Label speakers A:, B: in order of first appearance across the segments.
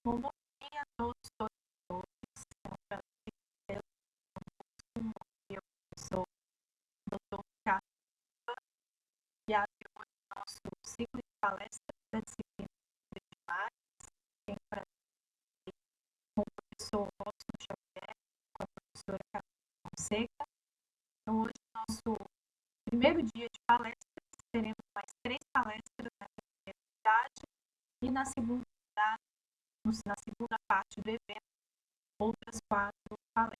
A: Bom dia a todos os torcedores. É um prazer tê-los conosco. Eu sou o Dr. Ricardo e abre hoje o nosso ciclo de palestras da disciplina de Imagens. Tenho o prazer com o professor Robson Xavier, com a professora Carolina Fonseca. Então, hoje, no nosso primeiro dia de palestras, teremos mais 3 palestras na primeira unidade e na segunda parte do evento, outras 4 palestras.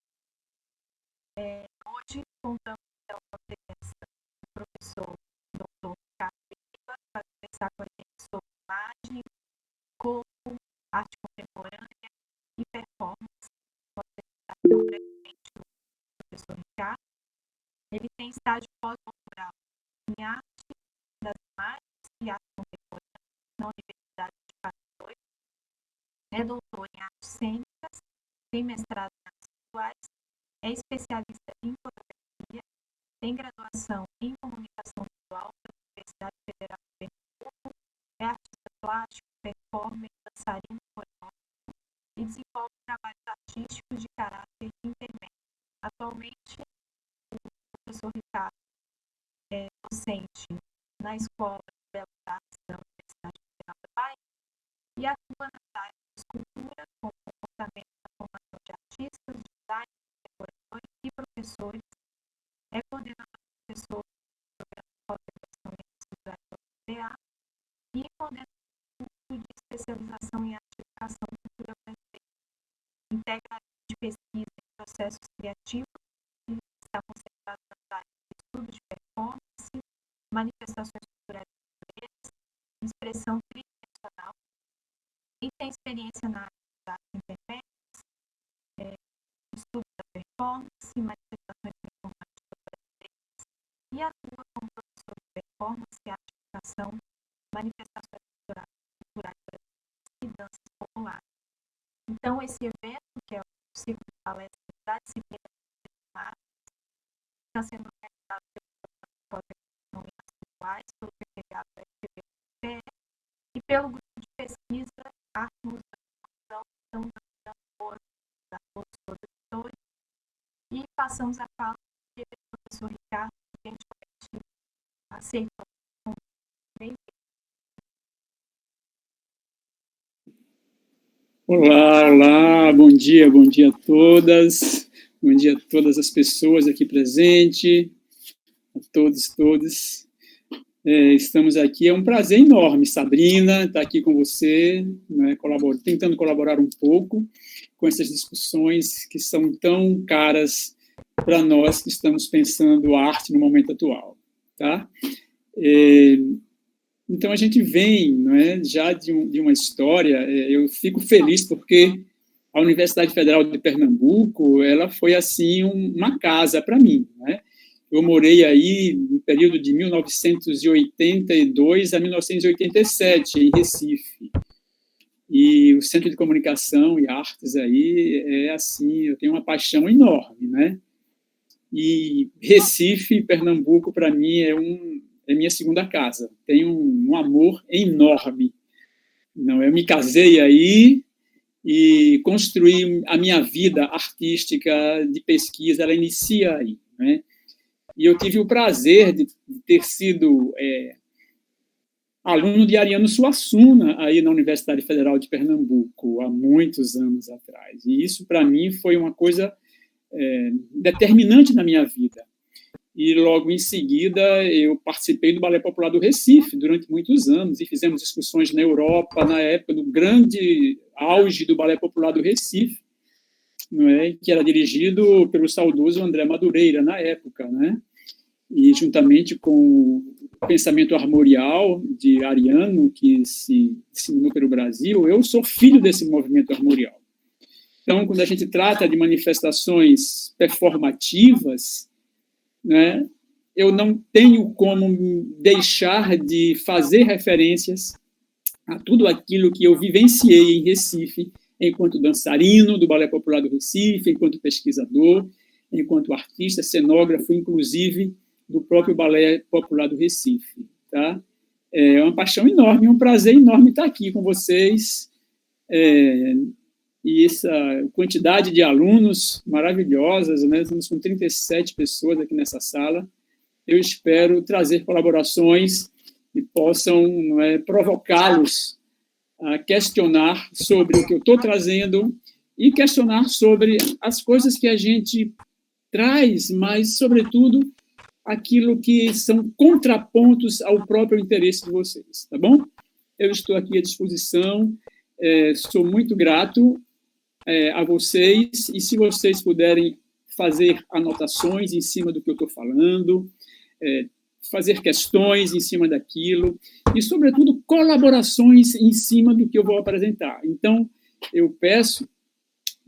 A: Hoje, contamos com a presença do professor Dr. Ricardo Piva para conversar com a gente sobre imagem, corpo, arte contemporânea e performance. Pode apresentar brevemente o professor Ricardo. Ele tem estágio pós-doutoral em arte das imagens e arte contemporânea na Universidade de Paris. É doutor em artes cênicas, tem mestrado em artes visuais, é especialista em fotografia, tem graduação em comunicação visual pela Universidade Federal de Pernambuco, é artista plástico, performer, dançarino, coreógrafo e desenvolve trabalhos artísticos de caráter intermédio. Atualmente, o professor Ricardo é docente na Escola de Belas Artes da Universidade Federal da Bahia e atua nas áreas de escultura, com comportamento na formação de artistas, design, decoradores e professores. É coordenador professor do programa de pós-graduação em artes visuais da UFPA e coordenador do curso de especialização em arte e educação e cultura brasileira. Integra a área de pesquisa em processos criativos e está concentrado nas áreas de estudo de performance, manifestações culturais brasileiras, expressão tridimensional e tem experiência na área das artes intermédias, estudo da performance, manifestações performativas brasileiras e atua como professor de performance, arte e educação, manifestações culturais brasileiras e danças populares. Então, esse evento, que é o ciclo de palestras da disciplina de imagens, está sendo realizado pelo programa de pós-graduação em artes visuais, pelo PPA do FPE e pelo grupo de pesquisa Arte, Música e Inovação. Estamos dando a todos e passamos a fala do professor Ricardo, que gentilmente aceitou.
B: Olá, bom dia a todas, bom dia a todas as pessoas aqui presentes, a todos. Estamos aqui, é um prazer enorme, Sabrina, estar aqui com você, né, tentando colaborar um pouco com essas discussões que são tão caras para nós que estamos pensando arte no momento atual, tá? Então, a gente vem, não é, já de uma história. Eu fico feliz porque a Universidade Federal de Pernambuco, ela foi, assim, uma casa para mim, né? Eu morei aí no período de 1982 a 1987, em Recife. E o Centro de Comunicação e Artes aí é assim, eu tenho uma paixão enorme, né? E Recife, Pernambuco, para mim, é minha segunda casa. Tenho um amor enorme. Não, eu me casei aí e construí a minha vida artística de pesquisa, ela inicia aí, né? E eu tive o prazer de ter sido aluno de Ariano Suassuna aí na Universidade Federal de Pernambuco, há muitos anos atrás. E isso, para mim, foi uma coisa determinante na minha vida. E logo em seguida eu participei do Ballet Popular do Recife durante muitos anos e fizemos discussões na Europa na época do grande auge do Ballet Popular do Recife, não é? Que era dirigido pelo saudoso André Madureira na época, né? E juntamente com o pensamento armorial de Ariano, que se disseminou pelo Brasil, eu sou filho desse movimento armorial. Então, quando a gente trata de manifestações performativas, né, eu não tenho como deixar de fazer referências a tudo aquilo que eu vivenciei em Recife, enquanto dançarino do Ballet Popular do Recife, enquanto pesquisador, enquanto artista, cenógrafo, inclusive, do próprio Ballet Popular do Recife. Tá? É uma paixão enorme, um prazer enorme estar aqui com vocês, e essa quantidade de alunos maravilhosas, né? Estamos com 37 pessoas aqui nessa sala. Eu espero trazer colaborações que possam provocá-los a questionar sobre o que eu estou trazendo e questionar sobre as coisas que a gente traz, mas, sobretudo, aquilo que são contrapontos ao próprio interesse de vocês, tá bom? Eu estou aqui à disposição, sou muito grato a vocês, e se vocês puderem fazer anotações em cima do que eu estou falando, fazer questões em cima daquilo, e, sobretudo, colaborações em cima do que eu vou apresentar. Então, eu peço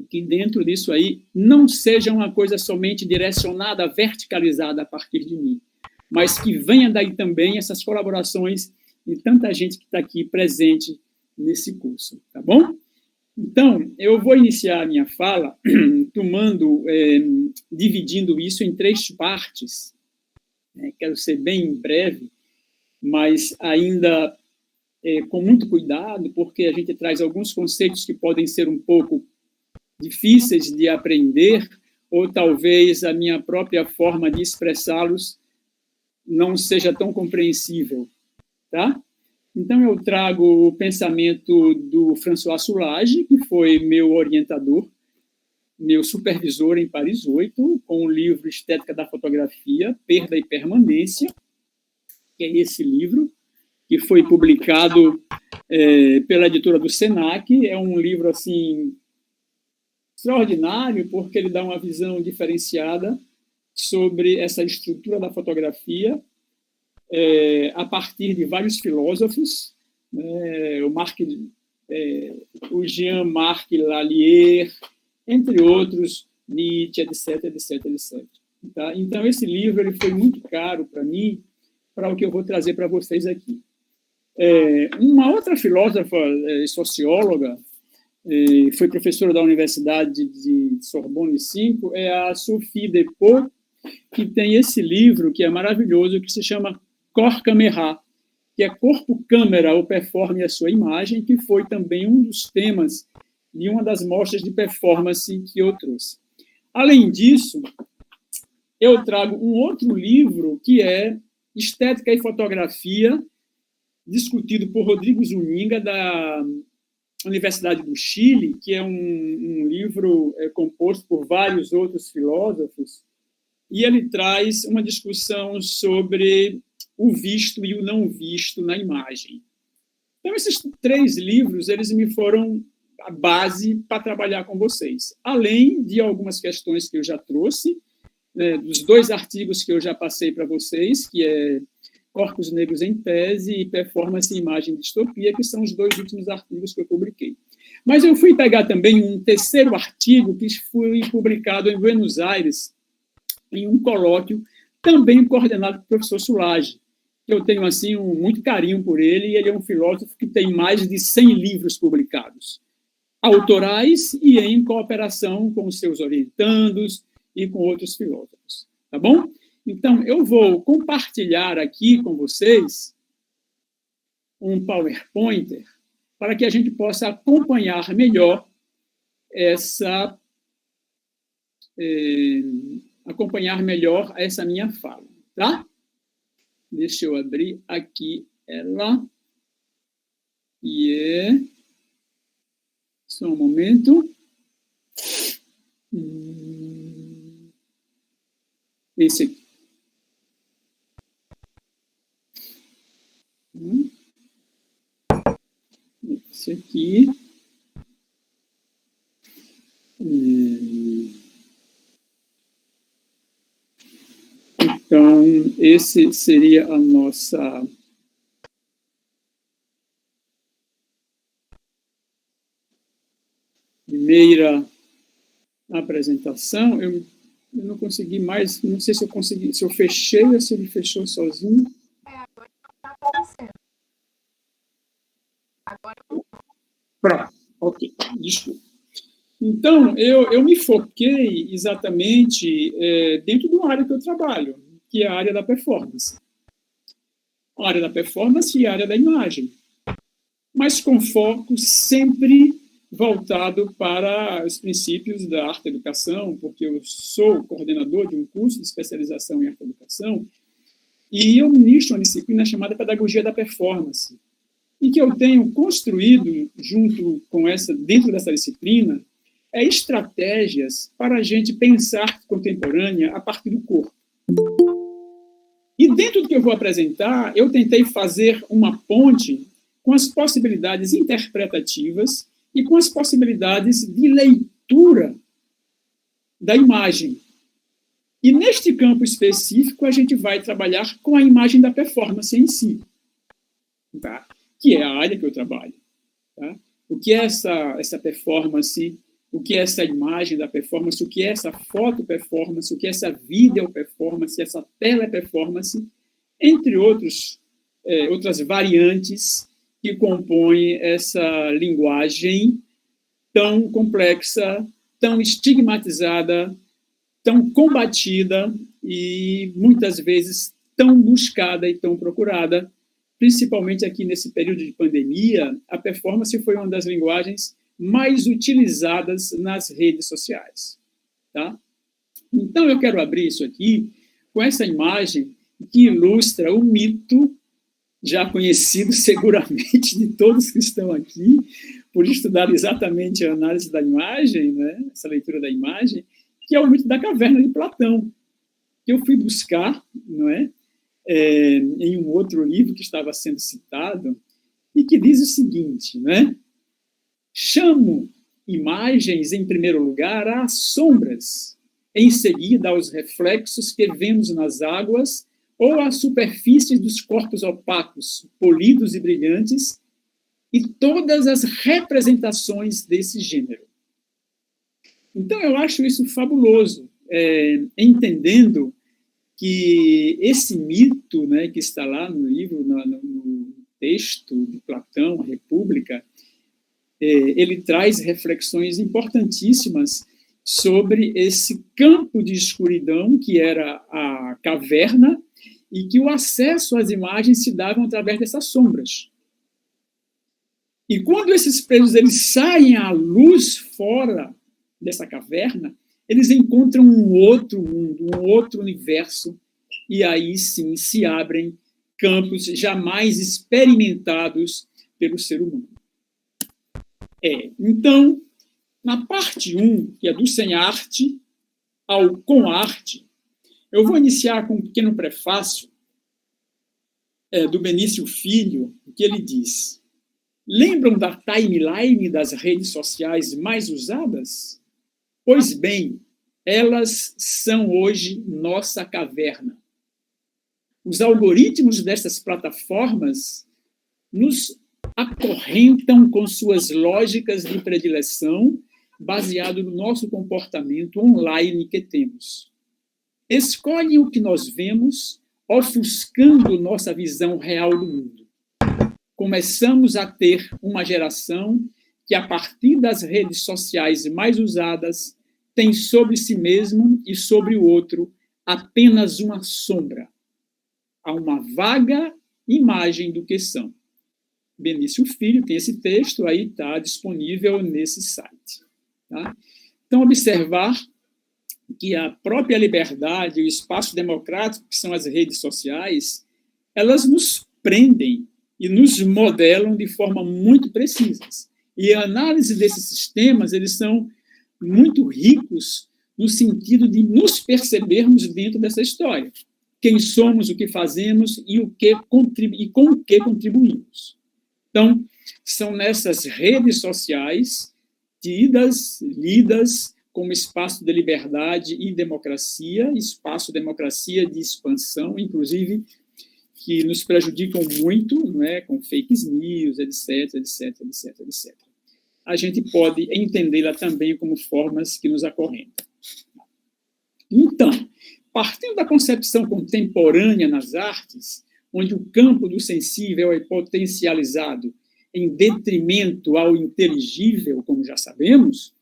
B: que dentro disso aí não seja uma coisa somente direcionada, verticalizada a partir de mim, mas que venha daí também essas colaborações de tanta gente que está aqui presente nesse curso, tá bom? Então, eu vou iniciar a minha fala dividindo isso em 3 partes. Quero ser bem breve, mas ainda com muito cuidado, porque a gente traz alguns conceitos que podem ser um pouco difíceis de aprender, ou talvez a minha própria forma de expressá-los não seja tão compreensível, tá? Então, eu trago o pensamento do François Soulage, que foi meu orientador, meu supervisor em Paris 8, com o livro Estética da Fotografia, Perda e Permanência, que é esse livro, que foi publicado pela editora do Senac. É um livro, assim, extraordinário, porque ele dá uma visão diferenciada sobre essa estrutura da fotografia, a partir de vários filósofos, né, o Jean-Marc Lallier, entre outros, Nietzsche, etc, etc, etc. Tá? Então, esse livro ele foi muito caro para mim, para o que eu vou trazer para vocês aqui. Uma outra filósofa, socióloga, foi professora da Universidade de Sorbonne 5, é a Sophie Depot, que tem esse livro, que é maravilhoso, que se chama Corps Caméra, que é corpo-câmera, ou performe a sua imagem, que foi também um dos temas de uma das mostras de performance que eu trouxe. Além disso, eu trago um outro livro, que é Estética e Fotografia, discutido por Rodrigo Zuniga, da Universidade do Chile, que é um livro composto por vários outros filósofos, e ele traz uma discussão sobre o visto e o não visto na imagem. Então, esses 3 livros, eles me foram a base para trabalhar com vocês, além de algumas questões que eu já trouxe, né, dos 2 artigos que eu já passei para vocês, que é Corpos Negros em Tese e Performance em Imagem e Distopia, que são os 2 últimos artigos que eu publiquei. Mas eu fui pegar também um 3º artigo que foi publicado em Buenos Aires, em um colóquio, também coordenado pelo professor Soulage. Eu tenho assim muito carinho por ele, e ele é um filósofo que tem mais de 100 livros publicados, autorais e em cooperação com os seus orientandos e com outros filósofos. Tá bom? Então, eu vou compartilhar aqui com vocês um PowerPointer para que a gente possa acompanhar melhor essa minha fala, tá? Deixa eu abrir aqui ela. Só um momento. Esse aqui. Esse aqui. Então, esse seria a nossa primeira apresentação. Eu não consegui mais, não sei se eu consegui, se eu fechei ou se ele fechou sozinho.
A: Agora não está aparecendo. Agora não.
B: Pronto, ok, desculpa. Então, eu me foquei exatamente dentro de uma área que eu trabalho, que é a área da performance. A área da performance e a área da imagem. Mas com foco sempre voltado para os princípios da arte-educação, porque eu sou coordenador de um curso de especialização em arte-educação, e eu ministro uma disciplina chamada Pedagogia da Performance, e que eu tenho construído, dentro dessa disciplina, estratégias para a gente pensar arte contemporânea a partir do corpo. E dentro do que eu vou apresentar, eu tentei fazer uma ponte com as possibilidades interpretativas e com as possibilidades de leitura da imagem. E neste campo específico, a gente vai trabalhar com a imagem da performance em si, tá? Que é a área que eu trabalho. Tá? O que é essa performance, o que é essa imagem da performance, o que é essa foto performance, o que é essa video performance, essa teleperformance, entre outras variantes que compõem essa linguagem tão complexa, tão estigmatizada, tão combatida e, muitas vezes, tão buscada e tão procurada, principalmente aqui nesse período de pandemia. A performance foi uma das linguagens mais utilizadas nas redes sociais. Tá? Então, eu quero abrir isso aqui com essa imagem que ilustra o mito, já conhecido seguramente de todos que estão aqui, por estudar exatamente a análise da imagem, né? Essa leitura da imagem, que é o mito da caverna de Platão, que eu fui buscar, não é? Em um outro livro que estava sendo citado, e que diz o seguinte, né? Chamo imagens, em primeiro lugar, às sombras, em seguida aos reflexos que vemos nas águas ou às superfícies dos corpos opacos, polidos e brilhantes, e todas as representações desse gênero. Então, eu acho isso fabuloso, entendendo que esse mito, né, que está lá no livro, no texto de Platão, República, ele traz reflexões importantíssimas sobre esse campo de escuridão que era a caverna e que o acesso às imagens se dava através dessas sombras. E quando esses presos eles saem à luz fora dessa caverna, eles encontram um outro mundo, um outro universo, e aí sim se abrem campos jamais experimentados pelo ser humano. Então, na parte 1, que é do sem arte ao com arte, eu vou iniciar com um pequeno prefácio do Benício Filho, que ele diz: lembram da timeline das redes sociais mais usadas? Pois bem, elas são hoje nossa caverna. Os algoritmos dessas plataformas nos acorrentam com suas lógicas de predileção, baseado no nosso comportamento online que temos. Escolhem o que nós vemos, ofuscando nossa visão real do mundo. Começamos a ter uma geração que, a partir das redes sociais mais usadas, tem sobre si mesmo e sobre o outro apenas uma sombra. Há uma vaga imagem do que são. Benício Filho tem esse texto, aí está disponível nesse site. Tá? Então, observar que a própria liberdade e o espaço democrático, que são as redes sociais, elas nos prendem e nos modelam de forma muito precisa. E a análise desses sistemas, eles são muito ricos no sentido de nos percebermos dentro dessa história. Quem somos, o que fazemos e com o que contribuímos. Então, são nessas redes sociais lidas como espaço de liberdade e democracia, espaço de democracia de expansão, inclusive, que nos prejudicam muito, não é? Com fake news, etc. A gente pode entendê-la também como formas que nos acorrentam. Então, partindo da concepção contemporânea nas artes, onde o campo do sensível é potencializado em detrimento ao inteligível, como já sabemos,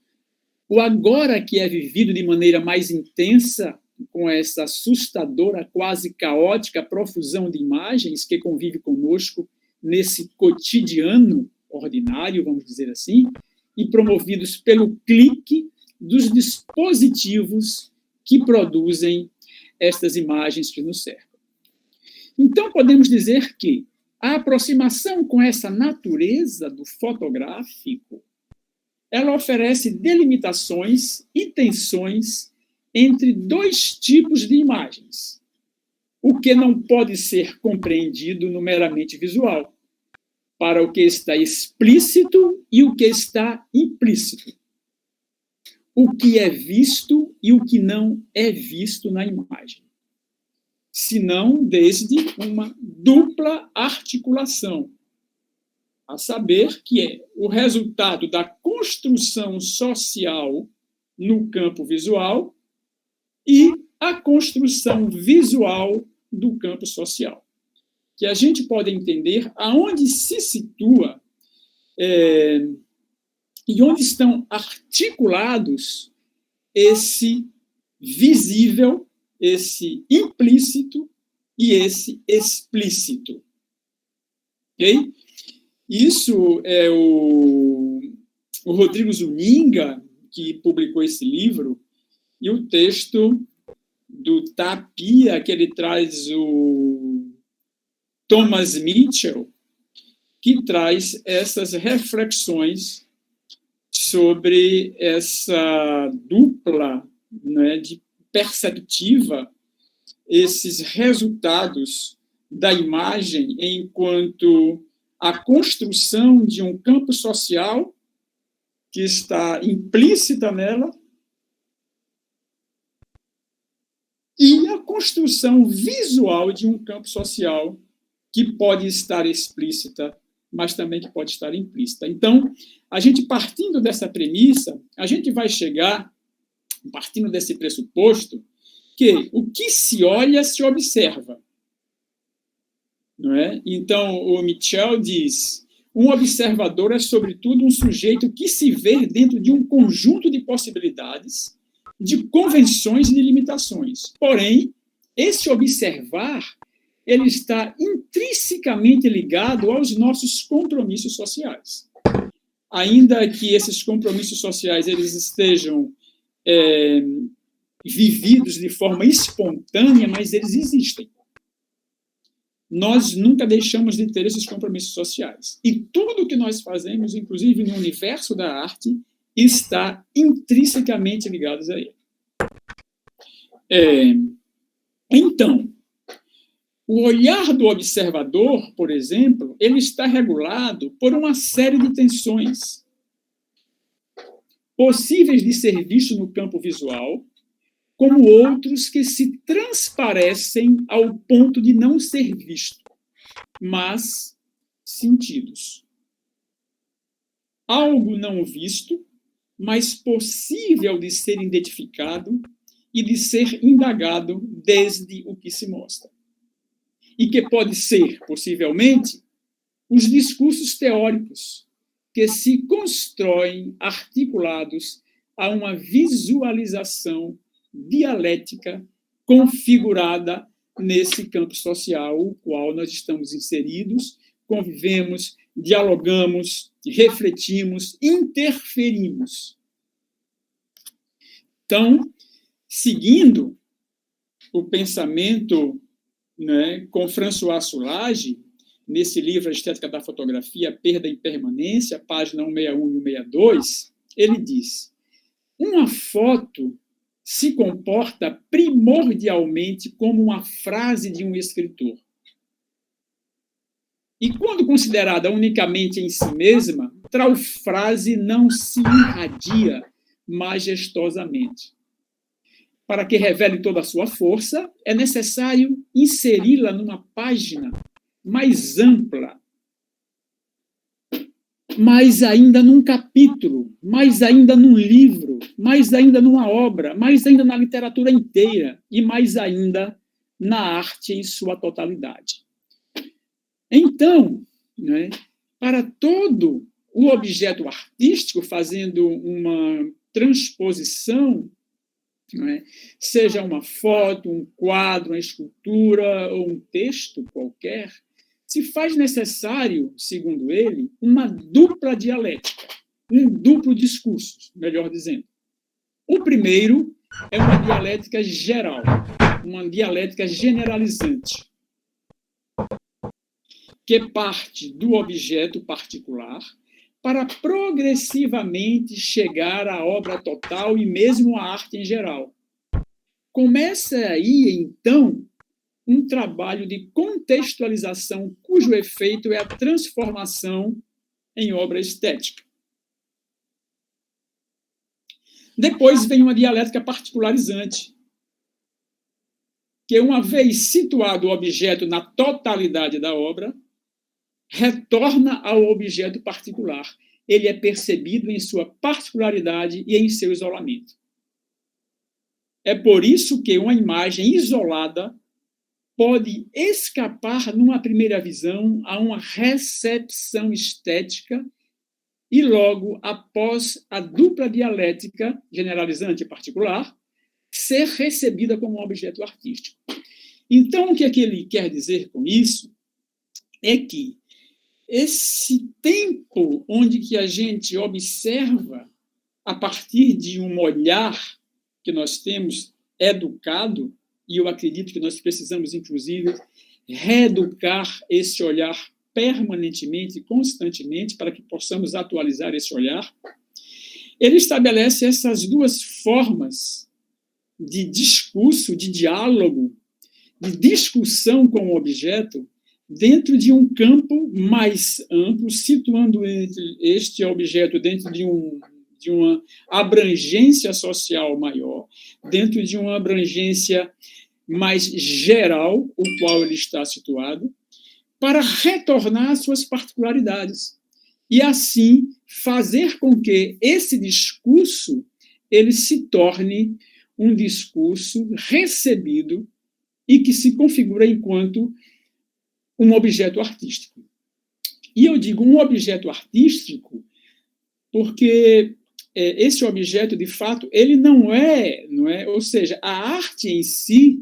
B: o agora que é vivido de maneira mais intensa, com essa assustadora, quase caótica profusão de imagens que convive conosco nesse cotidiano ordinário, vamos dizer assim, e promovidos pelo clique dos dispositivos que produzem estas imagens que nos cercam. Então, podemos dizer que a aproximação com essa natureza do fotográfico, ela oferece delimitações e tensões entre dois tipos de imagens, o que não pode ser compreendido no meramente visual, para o que está explícito e o que está implícito, o que é visto e o que não é visto na imagem, senão desde uma dupla articulação, a saber que é o resultado da construção social no campo visual e a construção visual do campo social, que a gente pode entender aonde se situa e onde estão articulados esse visível, esse implícito e esse explícito. Ok? Isso é o Rodrigo Zuninga, que publicou esse livro, e o texto do Tapia, que ele traz o Thomas Mitchell, que traz essas reflexões sobre essa dupla, né, de perceptiva, esses resultados da imagem enquanto a construção de um campo social que está implícita nela e a construção visual de um campo social que pode estar explícita, mas também que pode estar implícita. Então, a gente partindo dessa premissa, a gente vai chegar, partindo desse pressuposto, que o que se olha, se observa. Não é? Então, o Mitchell diz, um observador é, sobretudo, um sujeito que se vê dentro de um conjunto de possibilidades, de convenções e de limitações. Porém, esse observar, ele está intrinsecamente ligado aos nossos compromissos sociais. Ainda que esses compromissos sociais eles estejam vividos de forma espontânea, mas eles existem. Nós nunca deixamos de ter esses compromissos sociais. E tudo que nós fazemos, inclusive no universo da arte, está intrinsecamente ligado a ele. Então, o olhar do observador, por exemplo, ele está regulado por uma série de tensões possíveis de ser vistos no campo visual, como outros que se transparecem ao ponto de não ser visto, mas sentidos. Algo não visto, mas possível de ser identificado e de ser indagado desde o que se mostra. E que pode ser, possivelmente, os discursos teóricos que se constroem articulados a uma visualização dialética configurada nesse campo social, o qual nós estamos inseridos, convivemos, dialogamos, refletimos, interferimos. Então, seguindo o pensamento, né, com François Soulage, nesse livro A Estética da Fotografia, Perda e Impermanência, página 161 e 162, ele diz: uma foto se comporta primordialmente como uma frase de um escritor. E quando considerada unicamente em si mesma, tal frase não se irradia majestosamente. Para que revele toda a sua força, é necessário inseri-la numa página mais ampla, mais ainda num capítulo, mais ainda num livro, mais ainda numa obra, mais ainda na literatura inteira e mais ainda na arte em sua totalidade. Então, né, para todo o objeto artístico, fazendo uma transposição, né, seja uma foto, um quadro, uma escultura ou um texto qualquer, se faz necessário, segundo ele, uma dupla dialética. um duplo discurso, melhor dizendo. O primeiro é uma dialética geral, uma dialética generalizante, que parte do objeto particular para progressivamente chegar à obra total e mesmo à arte em geral. Começa aí, então, um trabalho de contextualização cujo efeito é a transformação em obra estética. Depois vem uma dialética particularizante, que, uma vez situado o objeto na totalidade da obra, retorna ao objeto particular. Ele é percebido em sua particularidade e em seu isolamento. É por isso que uma imagem isolada pode escapar, numa primeira visão, a uma recepção estética e, logo após a dupla dialética, generalizante e particular, ser recebida como um objeto artístico. Então, o que é que ele quer dizer com isso? É que esse tempo onde que a gente observa, a partir de um olhar que nós temos educado, e eu acredito que nós precisamos, inclusive, reeducar esse olhar permanentemente, constantemente, para que possamos atualizar esse olhar, ele estabelece essas duas formas de discurso, de diálogo, de discussão com o objeto, dentro de um campo mais amplo, situando este objeto dentro de uma abrangência social maior, dentro de uma abrangência mais geral, o qual ele está situado, para retornar às suas particularidades. E, assim, fazer com que esse discurso ele se torne um discurso recebido e que se configura enquanto um objeto artístico. E eu digo um objeto artístico porque esse objeto, de fato, ele não é, ou seja, a arte em si,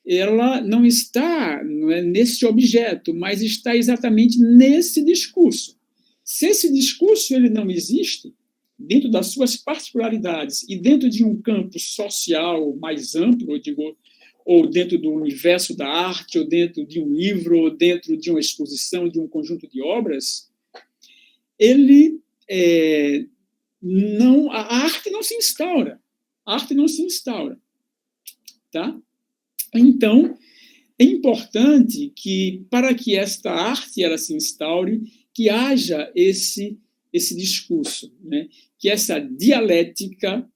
B: ela não está nesse objeto, mas está exatamente nesse discurso. Se esse discurso ele não existe, dentro das suas particularidades e dentro de um campo social mais amplo, eu digo, ou dentro do universo da arte, ou dentro de um livro, ou dentro de uma exposição, de um conjunto de obras, ele a arte não se instaura. A arte não se instaura. Tá? Então, é importante que, para que esta arte ela se instaure, que haja esse discurso, né? Que essa dialética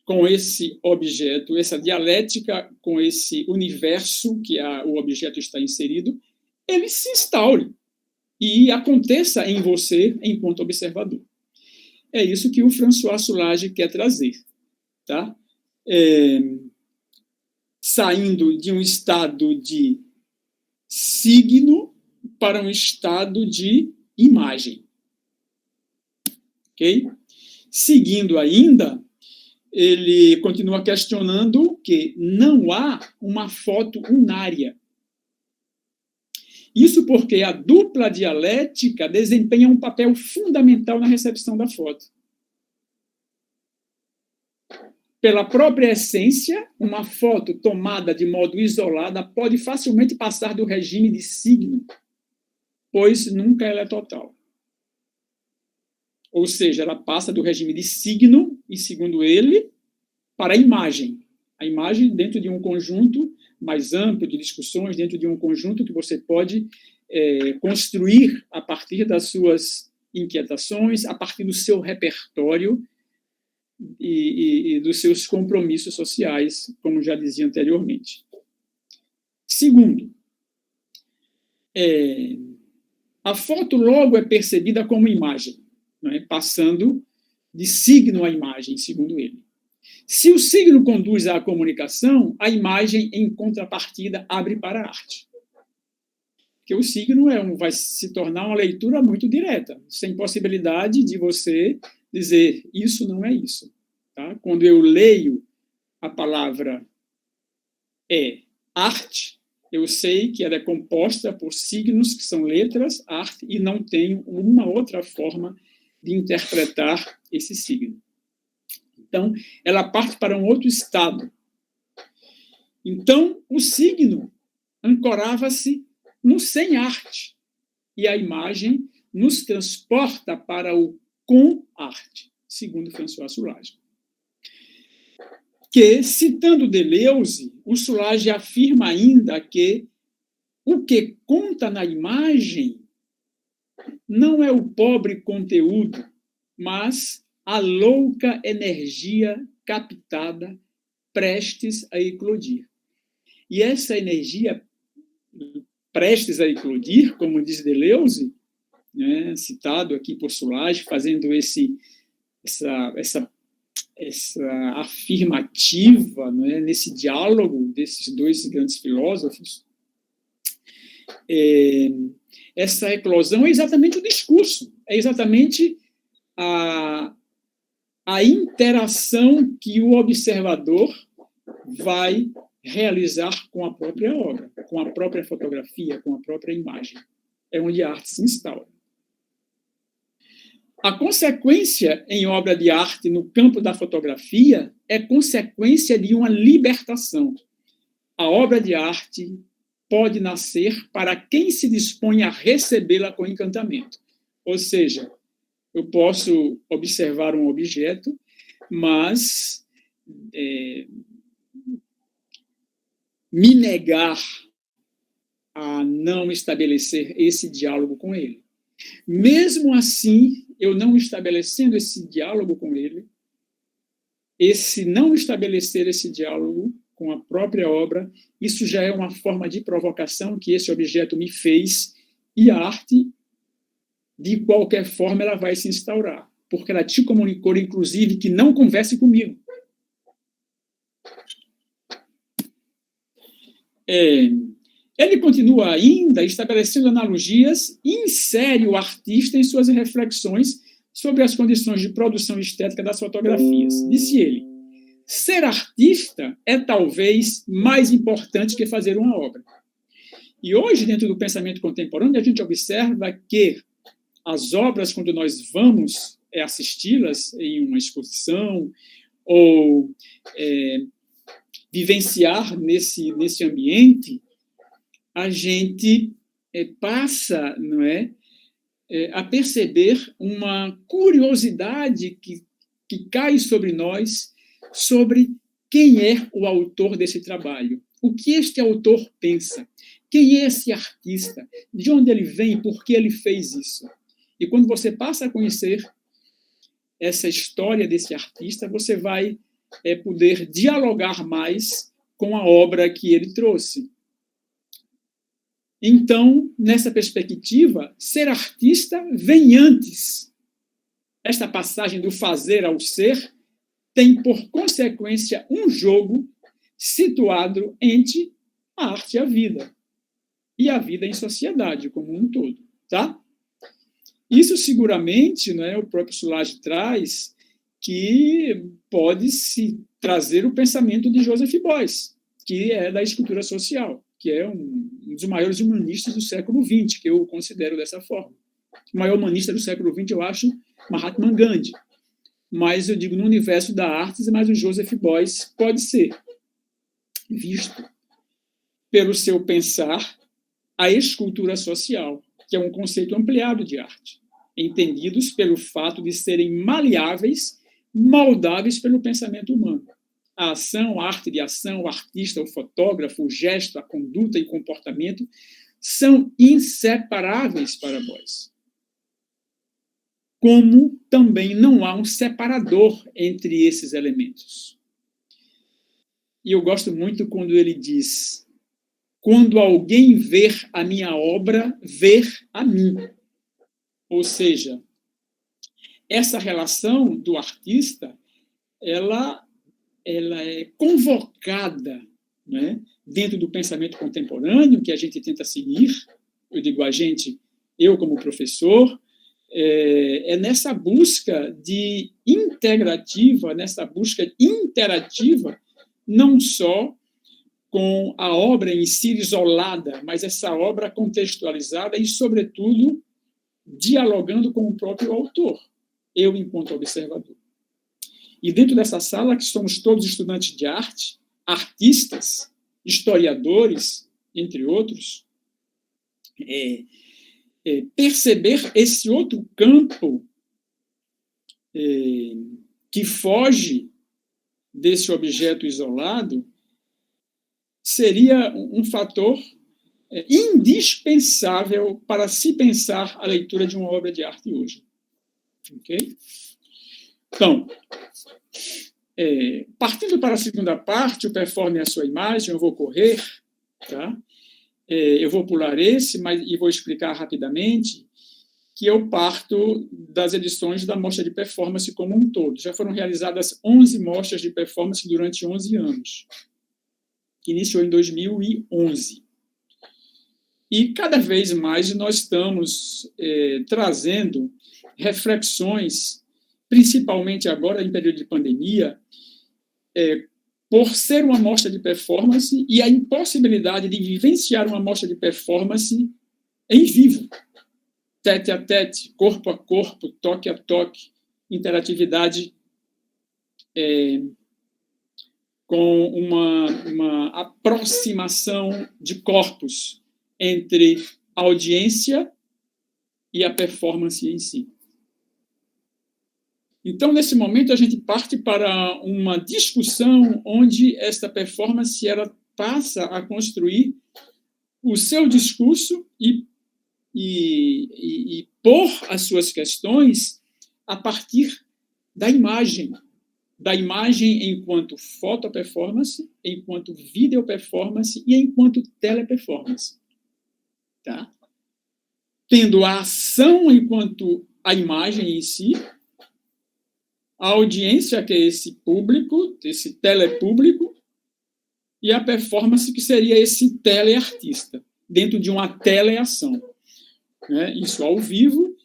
B: com esse objeto, essa dialética com esse universo que o objeto está inserido, ele se instaure e aconteça em você enquanto observador. É isso que o François Soulage quer trazer. Tá? Saindo de um estado de signo para um estado de imagem. Ok? Seguindo ainda, ele continua questionando que não há uma foto unária. Isso porque a dupla dialética desempenha um papel fundamental na recepção da foto. Pela própria essência, uma foto tomada de modo isolado pode facilmente passar do regime de signo, pois nunca ela é total. Ou seja, ela passa do regime de signo e, segundo ele, para a imagem. A imagem dentro de um conjunto mais amplo de discussões, dentro de um conjunto que você pode construir a partir das suas inquietações, a partir do seu repertório e dos seus compromissos sociais, como já dizia anteriormente. Segundo, a foto logo é percebida como imagem, passando de signo a imagem, segundo ele. Se o signo conduz à comunicação, a imagem, em contrapartida, abre para a arte. Porque o signo vai se tornar uma leitura muito direta, sem possibilidade de você dizer isso não é isso. Tá? Quando eu leio a palavra arte, eu sei que ela é composta por signos que são letras, arte, e não tenho uma outra forma de interpretar esse signo. Então, ela parte para um outro estado. Então, o signo ancorava-se no sem arte, e a imagem nos transporta para o com arte, segundo François Soulage. Que, citando Deleuze, o Soulage afirma ainda que o que conta na imagem não é o pobre conteúdo, mas a louca energia captada prestes a eclodir. E essa energia prestes a eclodir, como diz Deleuze, né, citado aqui por Soulage, fazendo essa afirmativa, né, nesse diálogo desses dois grandes filósofos, essa eclosão é exatamente o discurso, é exatamente a interação que o observador vai realizar com a própria obra, com a própria fotografia, com a própria imagem. É onde a arte se instaura. A consequência em obra de arte no campo da fotografia é consequência de uma libertação. A obra de arte pode nascer para quem se dispõe a recebê-la com encantamento. Ou seja, eu posso observar um objeto, mas me negar a não estabelecer esse diálogo com ele. Mesmo assim, eu não estabelecendo esse diálogo com ele, não estabelecer esse diálogo com a própria obra, isso já é uma forma de provocação que esse objeto me fez, e a arte, de qualquer forma, ela vai se instaurar, porque ela te comunicou, inclusive, que não converse comigo. Ele continua ainda estabelecendo analogias e insere o artista em suas reflexões sobre as condições de produção estética das fotografias. Disse ele: ser artista é talvez mais importante que fazer uma obra. E hoje, dentro do pensamento contemporâneo, a gente observa que as obras, quando nós vamos assisti-las em uma exposição ou vivenciar nesse ambiente, a gente passa, não é, a perceber uma curiosidade que cai sobre nós, sobre quem é o autor desse trabalho, o que este autor pensa, quem é esse artista, de onde ele vem, por que ele fez isso. E quando você passa a conhecer essa história desse artista, você vai poder dialogar mais com a obra que ele trouxe. Então, nessa perspectiva, ser artista vem antes. Esta passagem do fazer ao ser tem, por consequência, um jogo situado entre a arte e a vida em sociedade como um todo. Tá? Isso, seguramente, né, o próprio Soulage traz, que pode-se trazer o pensamento de Joseph Beuys, que é da escultura social, que é um dos maiores humanistas do século XX, que eu considero dessa forma. O maior humanista do século XX, eu acho, Mahatma Gandhi. Mas eu digo, no universo da arte, mas o Joseph Beuys pode ser visto pelo seu pensar a escultura social, que é um conceito ampliado de arte, entendidos pelo fato de serem maleáveis, moldáveis pelo pensamento humano. A ação, a arte de ação, o artista, o fotógrafo, o gesto, a conduta e comportamento são inseparáveis para Beuys. Como também não há um separador entre esses elementos. E eu gosto muito quando ele diz: quando alguém ver a minha obra, ver a mim. Ou seja, essa relação do artista, ela é convocada, né, dentro do pensamento contemporâneo que a gente tenta seguir. Eu digo a gente, eu como professor, nessa busca de integrativa, nessa busca interativa, não só com a obra em si isolada, mas essa obra contextualizada e, sobretudo, dialogando com o próprio autor. eu enquanto observador. E dentro dessa sala, que somos todos estudantes de arte, artistas, historiadores, entre outros, perceber esse outro campo que foge desse objeto isolado seria um fator indispensável para se pensar a leitura de uma obra de arte hoje. Ok? Então, partindo para a segunda parte, o performe a sua imagem, eu vou correr, tá? Eu vou pular esse, e vou explicar rapidamente que eu parto das edições da Mostra de Performance como um todo. Já foram realizadas 11 mostras de performance durante 11 anos, que iniciou em 2011. E cada vez mais nós estamos trazendo reflexões, principalmente agora em período de pandemia, por ser uma mostra de performance e a impossibilidade de vivenciar uma mostra de performance em vivo, tete a tete, corpo a corpo, toque a toque, interatividade com uma aproximação de corpos entre a audiência e a performance em si. Então, nesse momento, a gente parte para uma discussão onde esta performance ela passa a construir o seu discurso e pôr as suas questões a partir da imagem enquanto fotoperformance, enquanto videoperformance e enquanto teleperformance. Tá? Tendo a ação enquanto a imagem em si, a audiência, que é esse público, esse telepúblico, e a performance, que seria esse teleartista, dentro de uma teleação. Né? Isso ao vivo,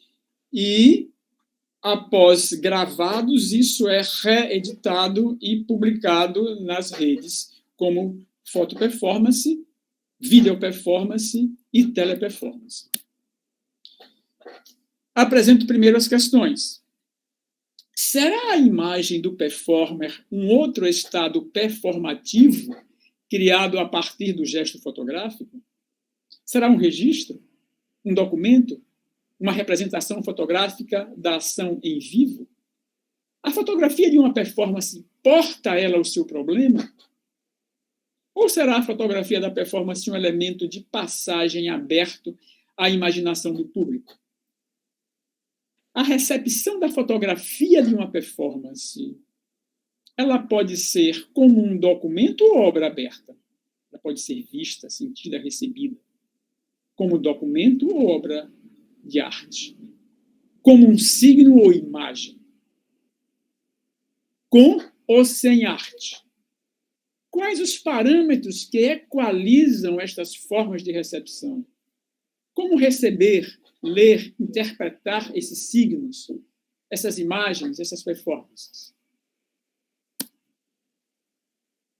B: e após gravados, isso é reeditado e publicado nas redes como fotoperformance, videoperformance e teleperformance. Apresento primeiro as questões. Será a imagem do performer um outro estado performativo criado a partir do gesto fotográfico? Será um registro? Um documento? Uma representação fotográfica da ação em vivo? A fotografia de uma performance porta ela o seu problema? Ou será a fotografia da performance um elemento de passagem aberto à imaginação do público? A recepção da fotografia de uma performance, ela pode ser como um documento ou obra aberta? Ela pode ser vista, sentida, recebida como documento ou obra de arte? Como um signo ou imagem? Com ou sem arte? Quais os parâmetros que equalizam estas formas de recepção? Como receber, ler, interpretar esses signos, essas imagens, essas performances?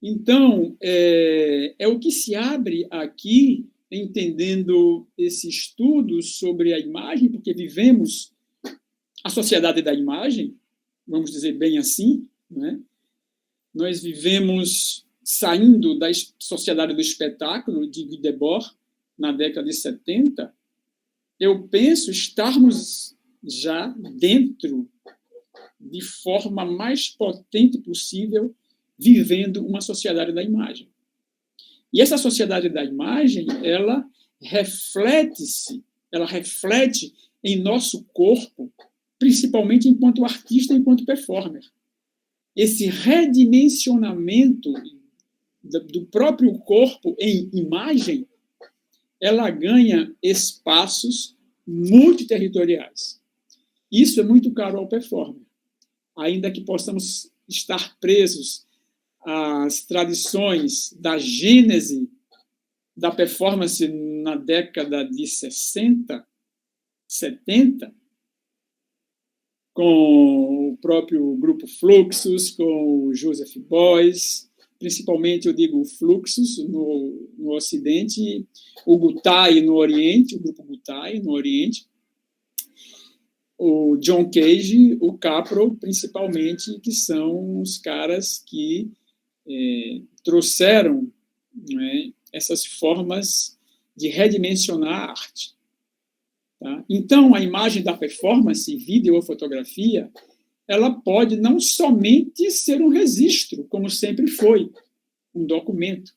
B: Então, é o que se abre aqui, entendendo esse estudo sobre a imagem, porque vivemos a sociedade da imagem, vamos dizer bem assim, né? Nós vivemos saindo da sociedade do espetáculo de Guy Debord, na década de 70, eu penso estarmos já dentro, de forma mais potente possível, vivendo uma sociedade da imagem. E essa sociedade da imagem, ela reflete em nosso corpo, principalmente enquanto artista, enquanto performer. Esse redimensionamento do próprio corpo em imagem, ela ganha espaços multiterritoriais. Isso é muito caro ao performer. Ainda que possamos estar presos às tradições da gênese da performance na década de 60, 70, com o próprio grupo Fluxus, com o Joseph Beuys, principalmente, eu digo, o Fluxus no Ocidente, o Gutai no Oriente, o grupo Gutai no Oriente. o John Cage, o Capro, principalmente, que são os caras que trouxeram, né, essas formas de redimensionar a arte. Tá? Então, a imagem da performance, vídeo ou fotografia, ela pode não somente ser um registro, como sempre foi, um documento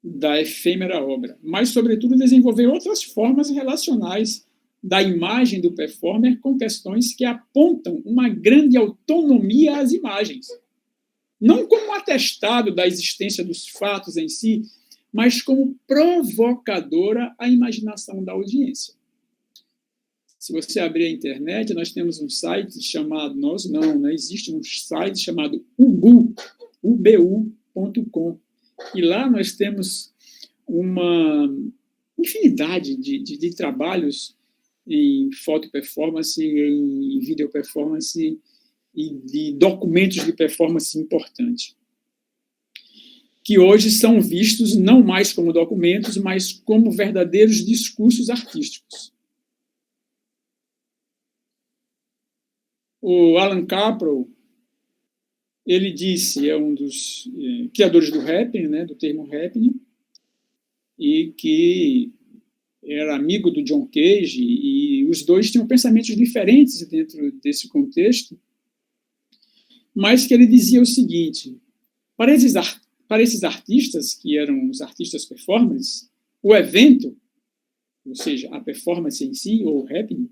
B: da efêmera obra, mas, sobretudo, desenvolver outras formas relacionais da imagem do performer com questões que apontam uma grande autonomia às imagens. Não como um atestado da existência dos fatos em si, mas como provocadora à imaginação da audiência. Se você abrir a internet, nós temos um site chamado... Não existe um site chamado ubu.com. E lá nós temos uma infinidade de trabalhos em foto performance, em vídeo performance e de documentos de performance importantes, que hoje são vistos não mais como documentos, mas como verdadeiros discursos artísticos. O Alan Capro, ele disse, é um dos criadores do happening, né, do termo happening, e que era amigo do John Cage, e os dois tinham pensamentos diferentes dentro desse contexto, mas que ele dizia o seguinte: para esses artistas, que eram os artistas performers, o evento, ou seja, a performance em si, ou o happening,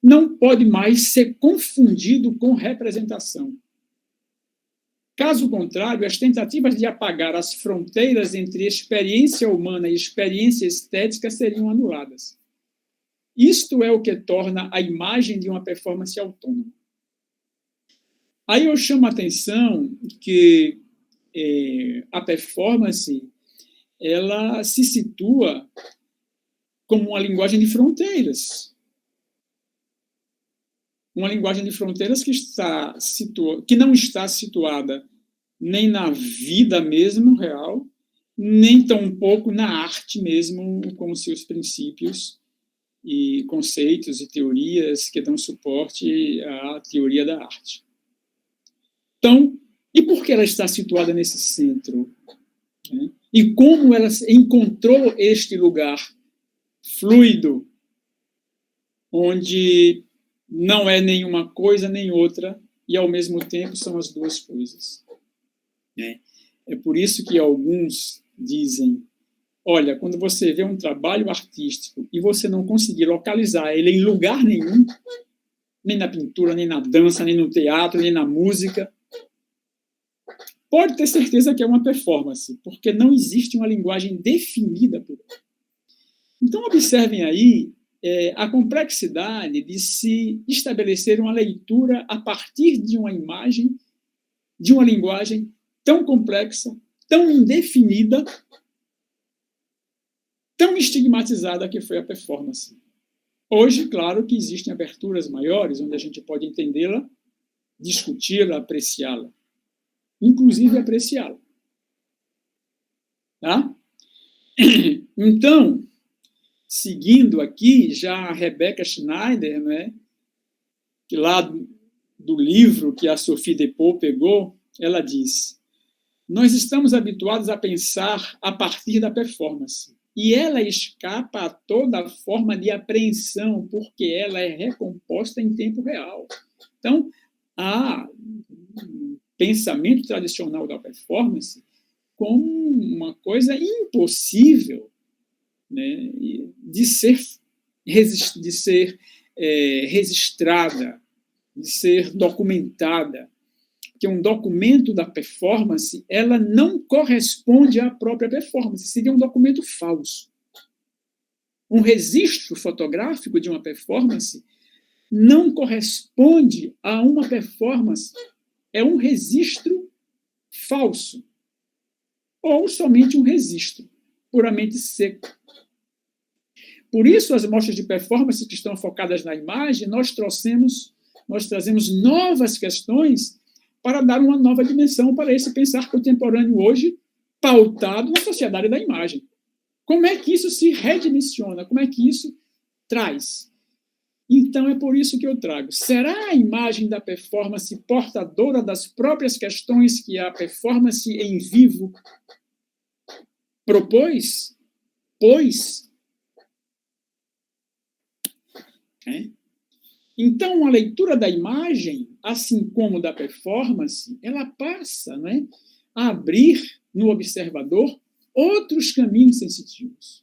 B: não pode mais ser confundido com representação. Caso contrário, as tentativas de apagar as fronteiras entre experiência humana e experiência estética seriam anuladas. Isto é o que torna a imagem de uma performance autônoma. Aí eu chamo a atenção que a performance, ela se situa como uma linguagem de fronteiras. Uma linguagem de fronteiras que não está situada nem na vida mesmo real, nem tampouco na arte mesmo, com os seus princípios e conceitos e teorias que dão suporte à teoria da arte. Então, e por que ela está situada nesse centro? E como ela encontrou este lugar fluido, onde não é nenhuma coisa nem outra, e ao mesmo tempo são as duas coisas. É por isso que alguns dizem: olha, quando você vê um trabalho artístico e você não conseguir localizar ele em lugar nenhum, nem na pintura, nem na dança, nem no teatro, nem na música, pode ter certeza que é uma performance, porque não existe uma linguagem definida por ele. Então, observem aí a complexidade de se estabelecer uma leitura a partir de uma imagem, de uma linguagem tão complexa, tão indefinida, tão estigmatizada que foi a performance. Hoje, claro que existem aberturas maiores, onde a gente pode entendê-la, discuti-la, apreciá-la. Inclusive apreciá-la. Tá? Então, seguindo aqui, já a Rebecca Schneider, né, que lá do livro que a Sophie Depot pegou, ela diz: nós estamos habituados a pensar a partir da performance, e ela escapa a toda forma de apreensão, porque ela é recomposta em tempo real. Então, a pensamento tradicional da performance como uma coisa impossível, né, de ser registrada, de ser documentada. Porque um documento da performance, ela não corresponde à própria performance, seria um documento falso. Um registro fotográfico de uma performance não corresponde a uma performance, é um registro falso, ou somente um registro, puramente seco. Por isso, as mostras de performance que estão focadas na imagem, nós trazemos novas questões para dar uma nova dimensão para esse pensar contemporâneo hoje, pautado na sociedade da imagem. Como é que isso se redimensiona? Como é que isso traz Então, é por isso que eu trago. Será a imagem da performance portadora das próprias questões que a performance em vivo propôs? Pois. Então, a leitura da imagem, assim como da performance, ela passa, a abrir no observador outros caminhos sensitivos.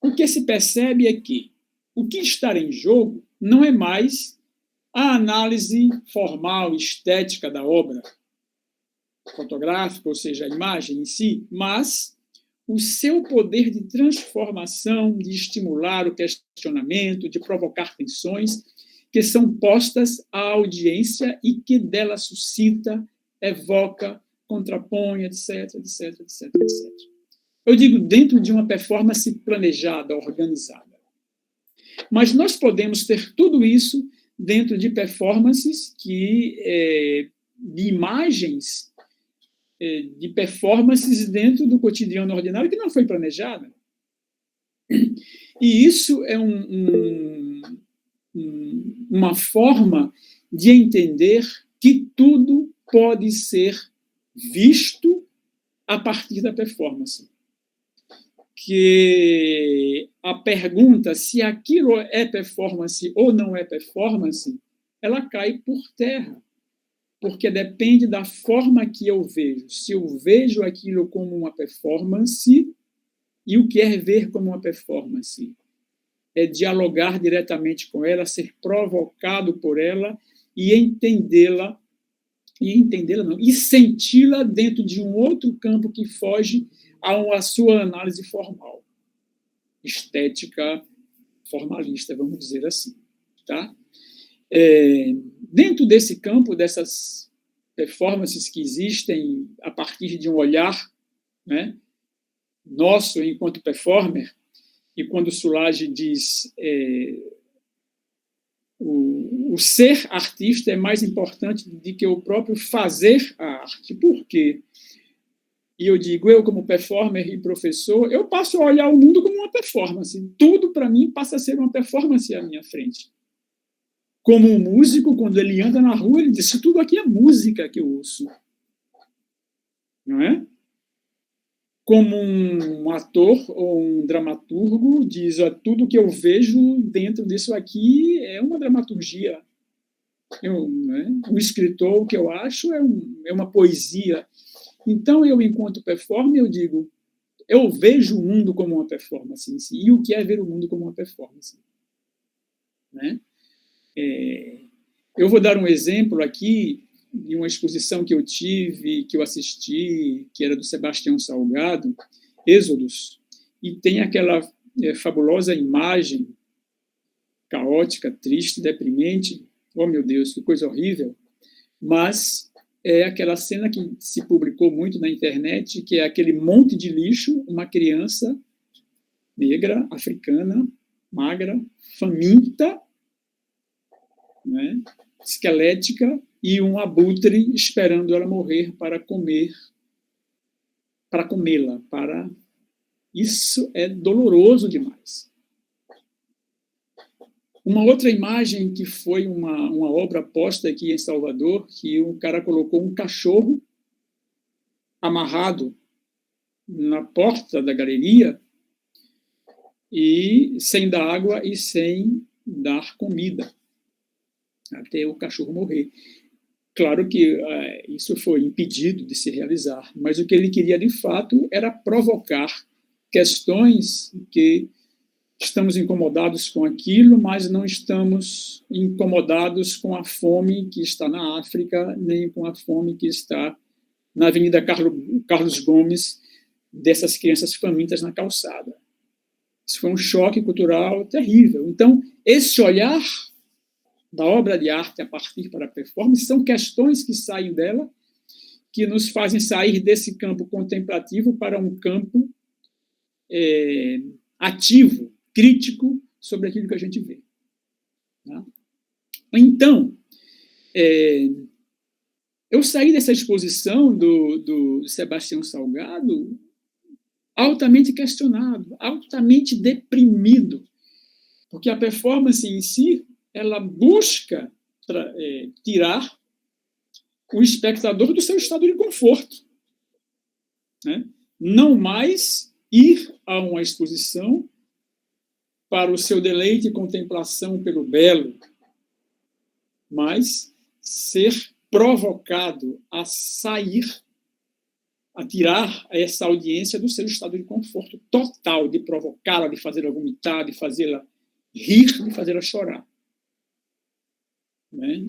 B: O que se percebe é que o que está em jogo não é mais a análise formal, estética da obra fotográfica, ou seja, a imagem em si, mas o seu poder de transformação, de estimular o questionamento, de provocar tensões que são postas à audiência e que dela suscita, evoca, contrapõe, etc, etc, etc, etc. Eu digo dentro de uma performance planejada, organizada. Mas nós podemos ter tudo isso dentro de performances de imagens, de performances dentro do cotidiano ordinário que não foi planejada. E isso é uma forma de entender que tudo pode ser visto a partir da performance. Que a pergunta se aquilo é performance ou não é performance, ela cai por terra, porque depende da forma que eu vejo. Se eu vejo aquilo como uma performance, e o que é ver como uma performance? É dialogar diretamente com ela, ser provocado por ela e entendê-la, e senti-la dentro de um outro campo que foge à sua análise formal, estética formalista, vamos dizer assim. Tá? Dentro desse campo, dessas performances que existem a partir de um olhar, nosso enquanto performer, e quando Soulages diz o ser artista é mais importante do que o próprio fazer a arte. Por quê? E eu digo, eu como performer e professor, eu passo a olhar o mundo como uma performance. Tudo, para mim, passa a ser uma performance à minha frente. Como um músico, quando ele anda na rua, ele diz, tudo aqui é música que eu ouço. Não é? Como um ator ou um dramaturgo diz, tudo que eu vejo dentro disso aqui é uma dramaturgia. Um escritor, o que eu acho é uma poesia. Então, eu, enquanto performer, eu digo, eu vejo o mundo como uma performance em si. E o que é ver o mundo como uma performance? Eu vou dar um exemplo aqui de uma exposição que eu tive, que eu assisti, que era do Sebastião Salgado, Êxodos, e tem aquela fabulosa imagem caótica, triste, deprimente, oh meu Deus, que coisa horrível, mas é aquela cena que se publicou muito na internet, que é aquele monte de lixo, uma criança negra, africana, magra, faminta, esquelética, e um abutre esperando ela morrer para comê-la. Isso é doloroso demais. Uma outra imagem que foi uma obra posta aqui em Salvador, que o cara colocou um cachorro amarrado na porta da galeria e sem dar água e sem dar comida, até o cachorro morrer. Claro que isso foi impedido de se realizar, mas o que ele queria, de fato, era provocar questões que estamos incomodados com aquilo, mas não estamos incomodados com a fome que está na África, nem com a fome que está na Avenida Carlos Gomes, dessas crianças famintas na calçada. Isso foi um choque cultural terrível. Então, esse olhar da obra de arte a partir para a performance são questões que saem dela, que nos fazem sair desse campo contemplativo para um campo ativo, crítico sobre aquilo que a gente vê. Tá? Então, eu saí dessa exposição do Sebastião Salgado altamente questionado, altamente deprimido. Porque a performance em si, ela busca tirar o espectador do seu estado de conforto, né? Não mais ir a uma exposição para o seu deleite e contemplação pelo belo, mas ser provocado a sair, a tirar essa audiência do seu estado de conforto total, de provocá-la, de fazê-la vomitar, de fazê-la rir, de fazê-la chorar. Né?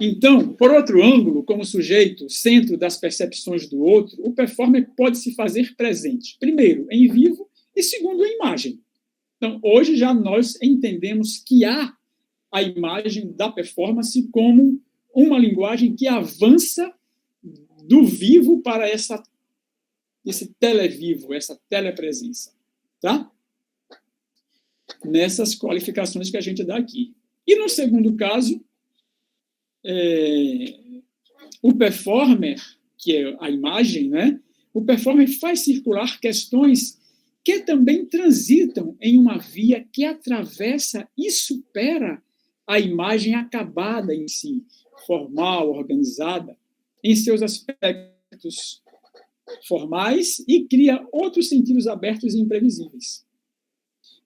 B: Então, por outro ângulo, como sujeito, centro das percepções do outro, o performer pode se fazer presente, primeiro, em vivo, e segundo, em imagem. Então, hoje já nós entendemos que há a imagem da performance como uma linguagem que avança do vivo para esse televivo, essa telepresença. Tá? Nessas qualificações que a gente dá aqui. E no segundo caso, o performer, que é a imagem, né? O performer faz circular questões que também transitam em uma via que atravessa e supera a imagem acabada em si, formal, organizada, em seus aspectos formais e cria outros sentidos abertos e imprevisíveis.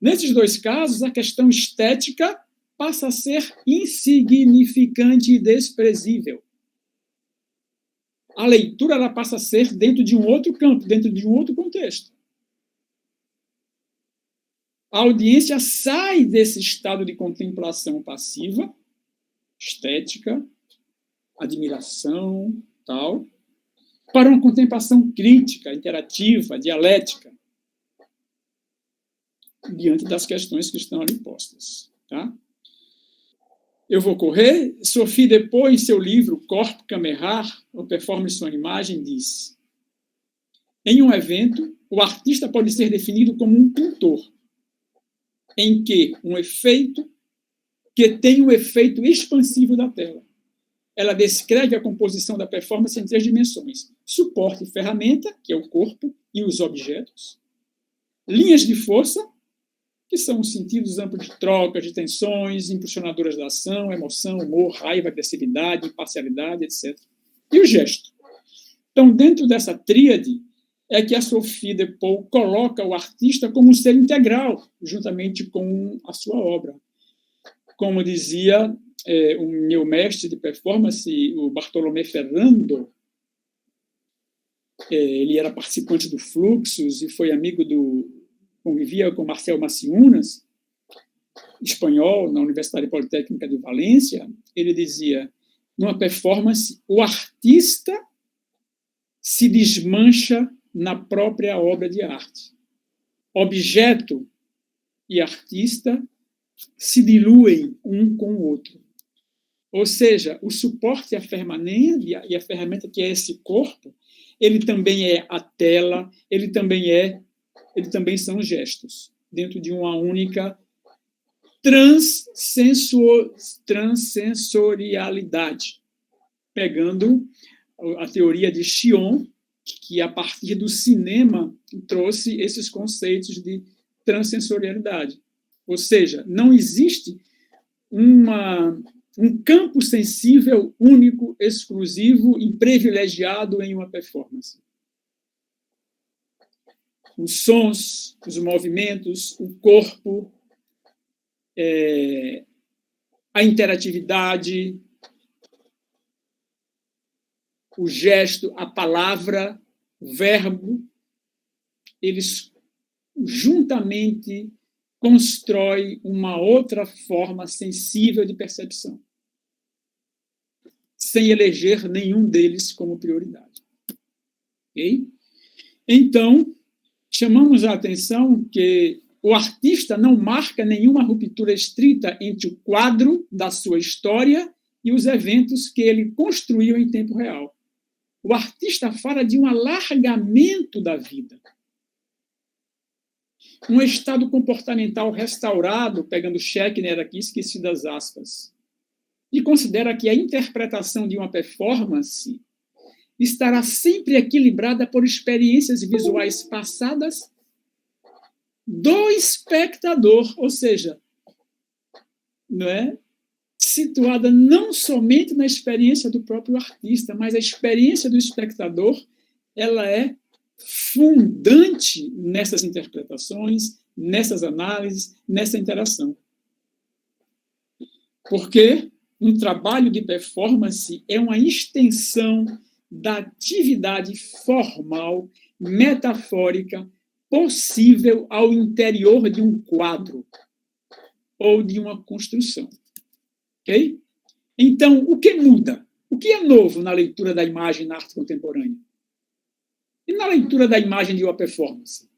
B: Nesses dois casos, a questão estética passa a ser insignificante e desprezível. A leitura ela passa a ser dentro de um outro campo, dentro de um outro contexto. A audiência sai desse estado de contemplação passiva, estética, admiração, tal, para uma contemplação crítica, interativa, dialética, diante das questões que estão ali postas. Tá? Eu vou correr. Sophie Depot, em seu livro Corpo Caméra, ou Performance sua imagem, diz: em um evento, o artista pode ser definido como um pintor, em que um efeito que tem o efeito expansivo da tela. Ela descreve a composição da performance em 3 dimensões: suporte e ferramenta, que é o corpo e os objetos; linhas de força, que são os sentidos amplos de troca, de tensões, impulsionadoras da ação, emoção, humor, raiva, agressividade, imparcialidade, etc. E o gesto. Então, dentro dessa tríade, é que a Sophie Depot coloca o artista como um ser integral, juntamente com a sua obra. Como dizia o meu mestre de performance, o Bartolomé Ferrando, ele era participante do Fluxus e foi amigo convivia com Marcel Maciunas, espanhol, na Universidade Politécnica de Valência. Ele dizia: numa performance, o artista se desmancha na própria obra de arte. Objeto e artista se diluem um com o outro. Ou seja, o suporte e a ferramenta que é esse corpo, ele também é a tela, ele também são gestos, dentro de uma única transsensorialidade, pegando a teoria de Chion, que a partir do cinema trouxe esses conceitos de transsensorialidade. Ou seja, não existe um campo sensível único, exclusivo e privilegiado em uma performance. Os sons, os movimentos, o corpo, a interatividade, o gesto, a palavra, o verbo, eles juntamente constroem uma outra forma sensível de percepção, sem eleger nenhum deles como prioridade. Okay? Então, chamamos a atenção que o artista não marca nenhuma ruptura estrita entre o quadro da sua história e os eventos que ele construiu em tempo real. O artista fala de um alargamento da vida. Um estado comportamental restaurado, pegando Schechner aqui, esqueci das aspas, e considera que a interpretação de uma performance estará sempre equilibrada por experiências visuais passadas do espectador, ou seja, não é situada não somente na experiência do próprio artista, mas a experiência do espectador, ela é fundante nessas interpretações, nessas análises, nessa interação. Porque um trabalho de performance é uma extensão da atividade formal, metafórica, possível ao interior de um quadro ou de uma construção. Ok? Então, o que muda? O que é novo na leitura da imagem na arte contemporânea? E na leitura da imagem de uma performance?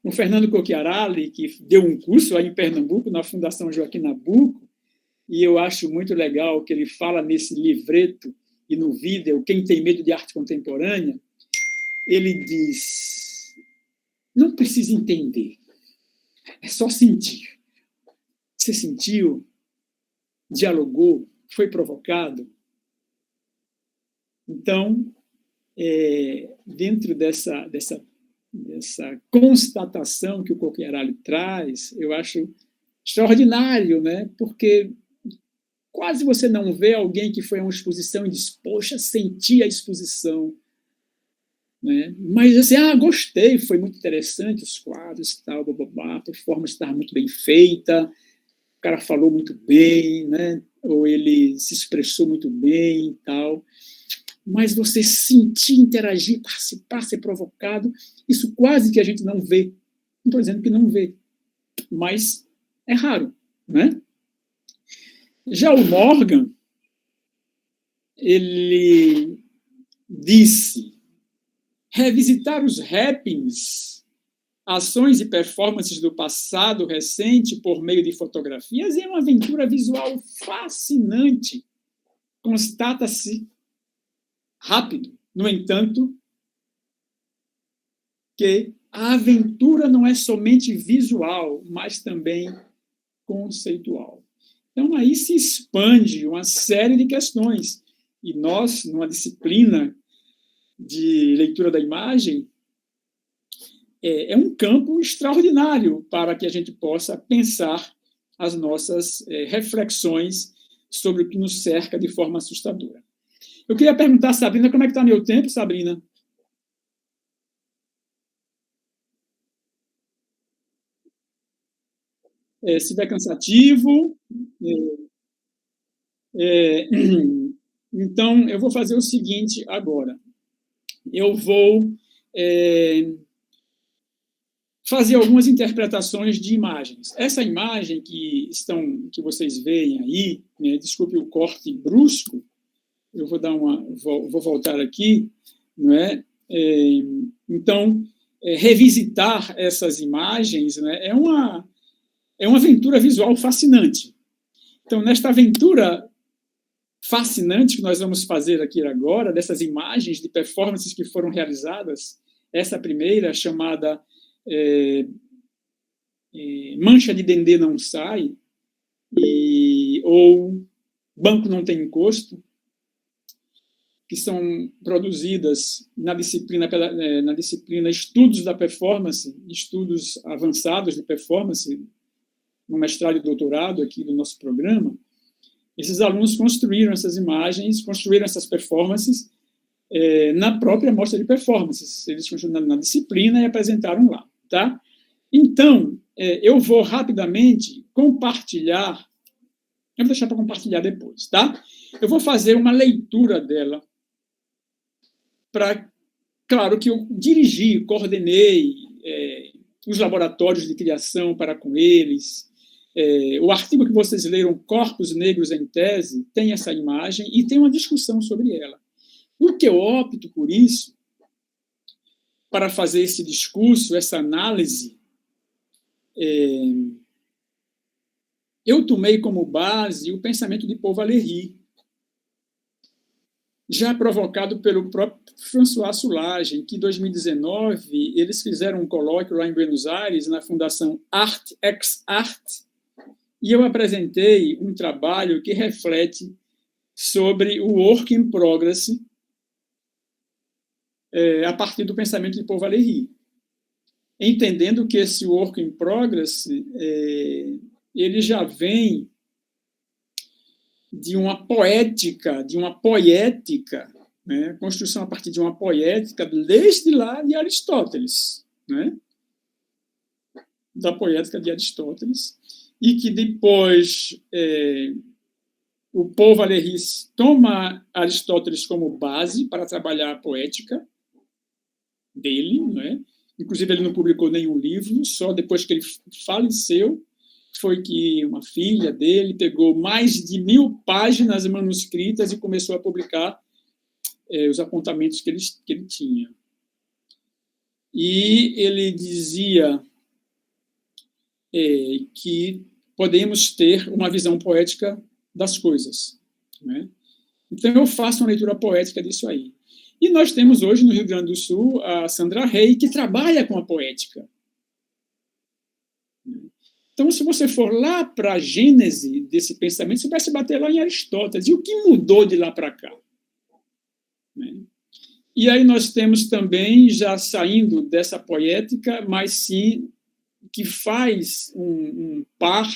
B: O Fernando Cocchiarelli, que deu um curso aí em Pernambuco, na Fundação Joaquim Nabuco, e eu acho muito legal que ele fala nesse livreto e no vídeo, Quem Tem Medo de Arte Contemporânea, ele diz, não precisa entender, é só sentir. Você sentiu, dialogou, foi provocado. Então, dentro dessa constatação que o Cocchiarelli traz, eu acho extraordinário, né? Porque quase você não vê alguém que foi a uma exposição e diz, poxa, senti a exposição. Né? Mas assim, gostei, foi muito interessante os quadros, tal, a performance estava muito bem feita, o cara falou muito bem, né? Ou ele se expressou muito bem e tal. Mas você sentir, interagir, participar, ser provocado, isso quase que a gente não vê. Não estou dizendo que não vê, mas é raro, né? Já o Morgan, ele disse, revisitar os happenings, ações e performances do passado recente por meio de fotografias é uma aventura visual fascinante. Constata-se rápido, no entanto, que a aventura não é somente visual, mas também conceitual. Então, aí se expande uma série de questões. E nós, numa disciplina de leitura da imagem, é um campo extraordinário para que a gente possa pensar as nossas reflexões sobre o que nos cerca de forma assustadora. Eu queria perguntar, Sabrina, como é que está meu tempo, Sabrina? Se estiver cansativo... então, eu vou fazer o seguinte agora. Eu vou fazer algumas interpretações de imagens. Essa imagem que vocês veem aí, né, desculpe o corte brusco, eu vou vou voltar aqui, não é? Então, revisitar essas imagens, né, é uma aventura visual fascinante. Então, nesta aventura fascinante que nós vamos fazer aqui agora, dessas imagens de performances que foram realizadas, essa primeira, chamada Mancha de Dendê Não Sai, ou Banco Não Tem Encosto, que são produzidas na disciplina Estudos da Performance, estudos avançados de performance, no mestrado e doutorado aqui do nosso programa. Esses alunos construíram essas imagens, construíram essas performances na própria mostra de performances. Eles continuaram na disciplina e apresentaram lá. Tá? Então, eu vou rapidamente compartilhar, eu vou deixar para compartilhar depois, tá? Eu vou fazer uma leitura dela, claro que eu dirigi, coordenei os laboratórios de criação para com eles. O artigo que vocês leram, Corpos Negros em Tese, tem essa imagem e tem uma discussão sobre ela. Por que eu opto por isso, para fazer esse discurso, essa análise? Eu tomei como base o pensamento de Paul Valéry, já provocado pelo próprio François Soulages, que em 2019 eles fizeram um colóquio lá em Buenos Aires, na Fundação Art Ex Art, e eu apresentei um trabalho que reflete sobre o work in progress a partir do pensamento de Paul Valéry. entendendo que esse work in progress ele já vem de uma poética, né? Construção a partir de uma poética desde lá de Aristóteles, né? Da poética de Aristóteles, e que depois o Paul Valéry toma Aristóteles como base para trabalhar a poética dele, né? Inclusive ele não publicou nenhum livro, só depois que ele faleceu foi que uma filha dele pegou mais de 1000 páginas manuscritas e começou a publicar os apontamentos que ele tinha. E ele dizia que podemos ter uma visão poética das coisas, né? Então, eu faço uma leitura poética disso aí. E nós temos hoje, no Rio Grande do Sul, a Sandra Rey, que trabalha com a poética. Então, se você for lá para a gênese desse pensamento, você vai se bater lá em Aristóteles. E o que mudou de lá para cá? Né? E aí nós temos também, já saindo dessa poética, mas sim que faz um par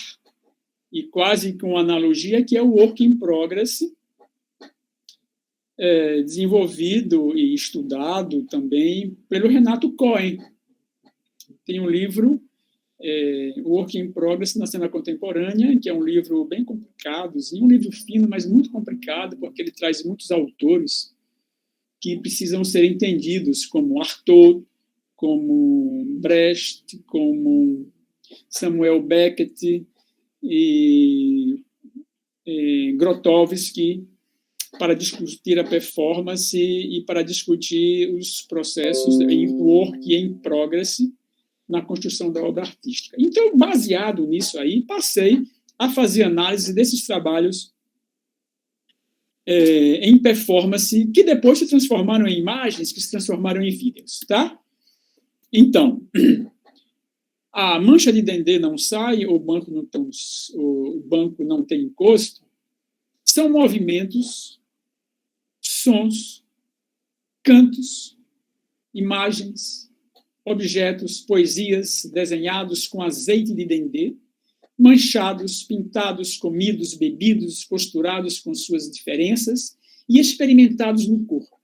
B: e quase com uma analogia, que é o work in progress, desenvolvido e estudado também pelo Renato Cohen. Tem um livro, Work in Progress na Cena Contemporânea, que é um livro bem complicado, um livro fino, mas muito complicado, porque ele traz muitos autores que precisam ser entendidos, como Artaud, como Brecht, como Samuel Beckett e Grotowski, para discutir a performance e para discutir os processos em work e em progress na construção da obra artística. Então, baseado nisso aí, passei a fazer análise desses trabalhos em performance, que depois se transformaram em imagens, que se transformaram em vídeos, tá? Então, a mancha de dendê não sai, o banco não tem encosto, são movimentos, sons, cantos, imagens, objetos, poesias desenhados com azeite de dendê, manchados, pintados, comidos, bebidos, costurados com suas diferenças e experimentados no corpo.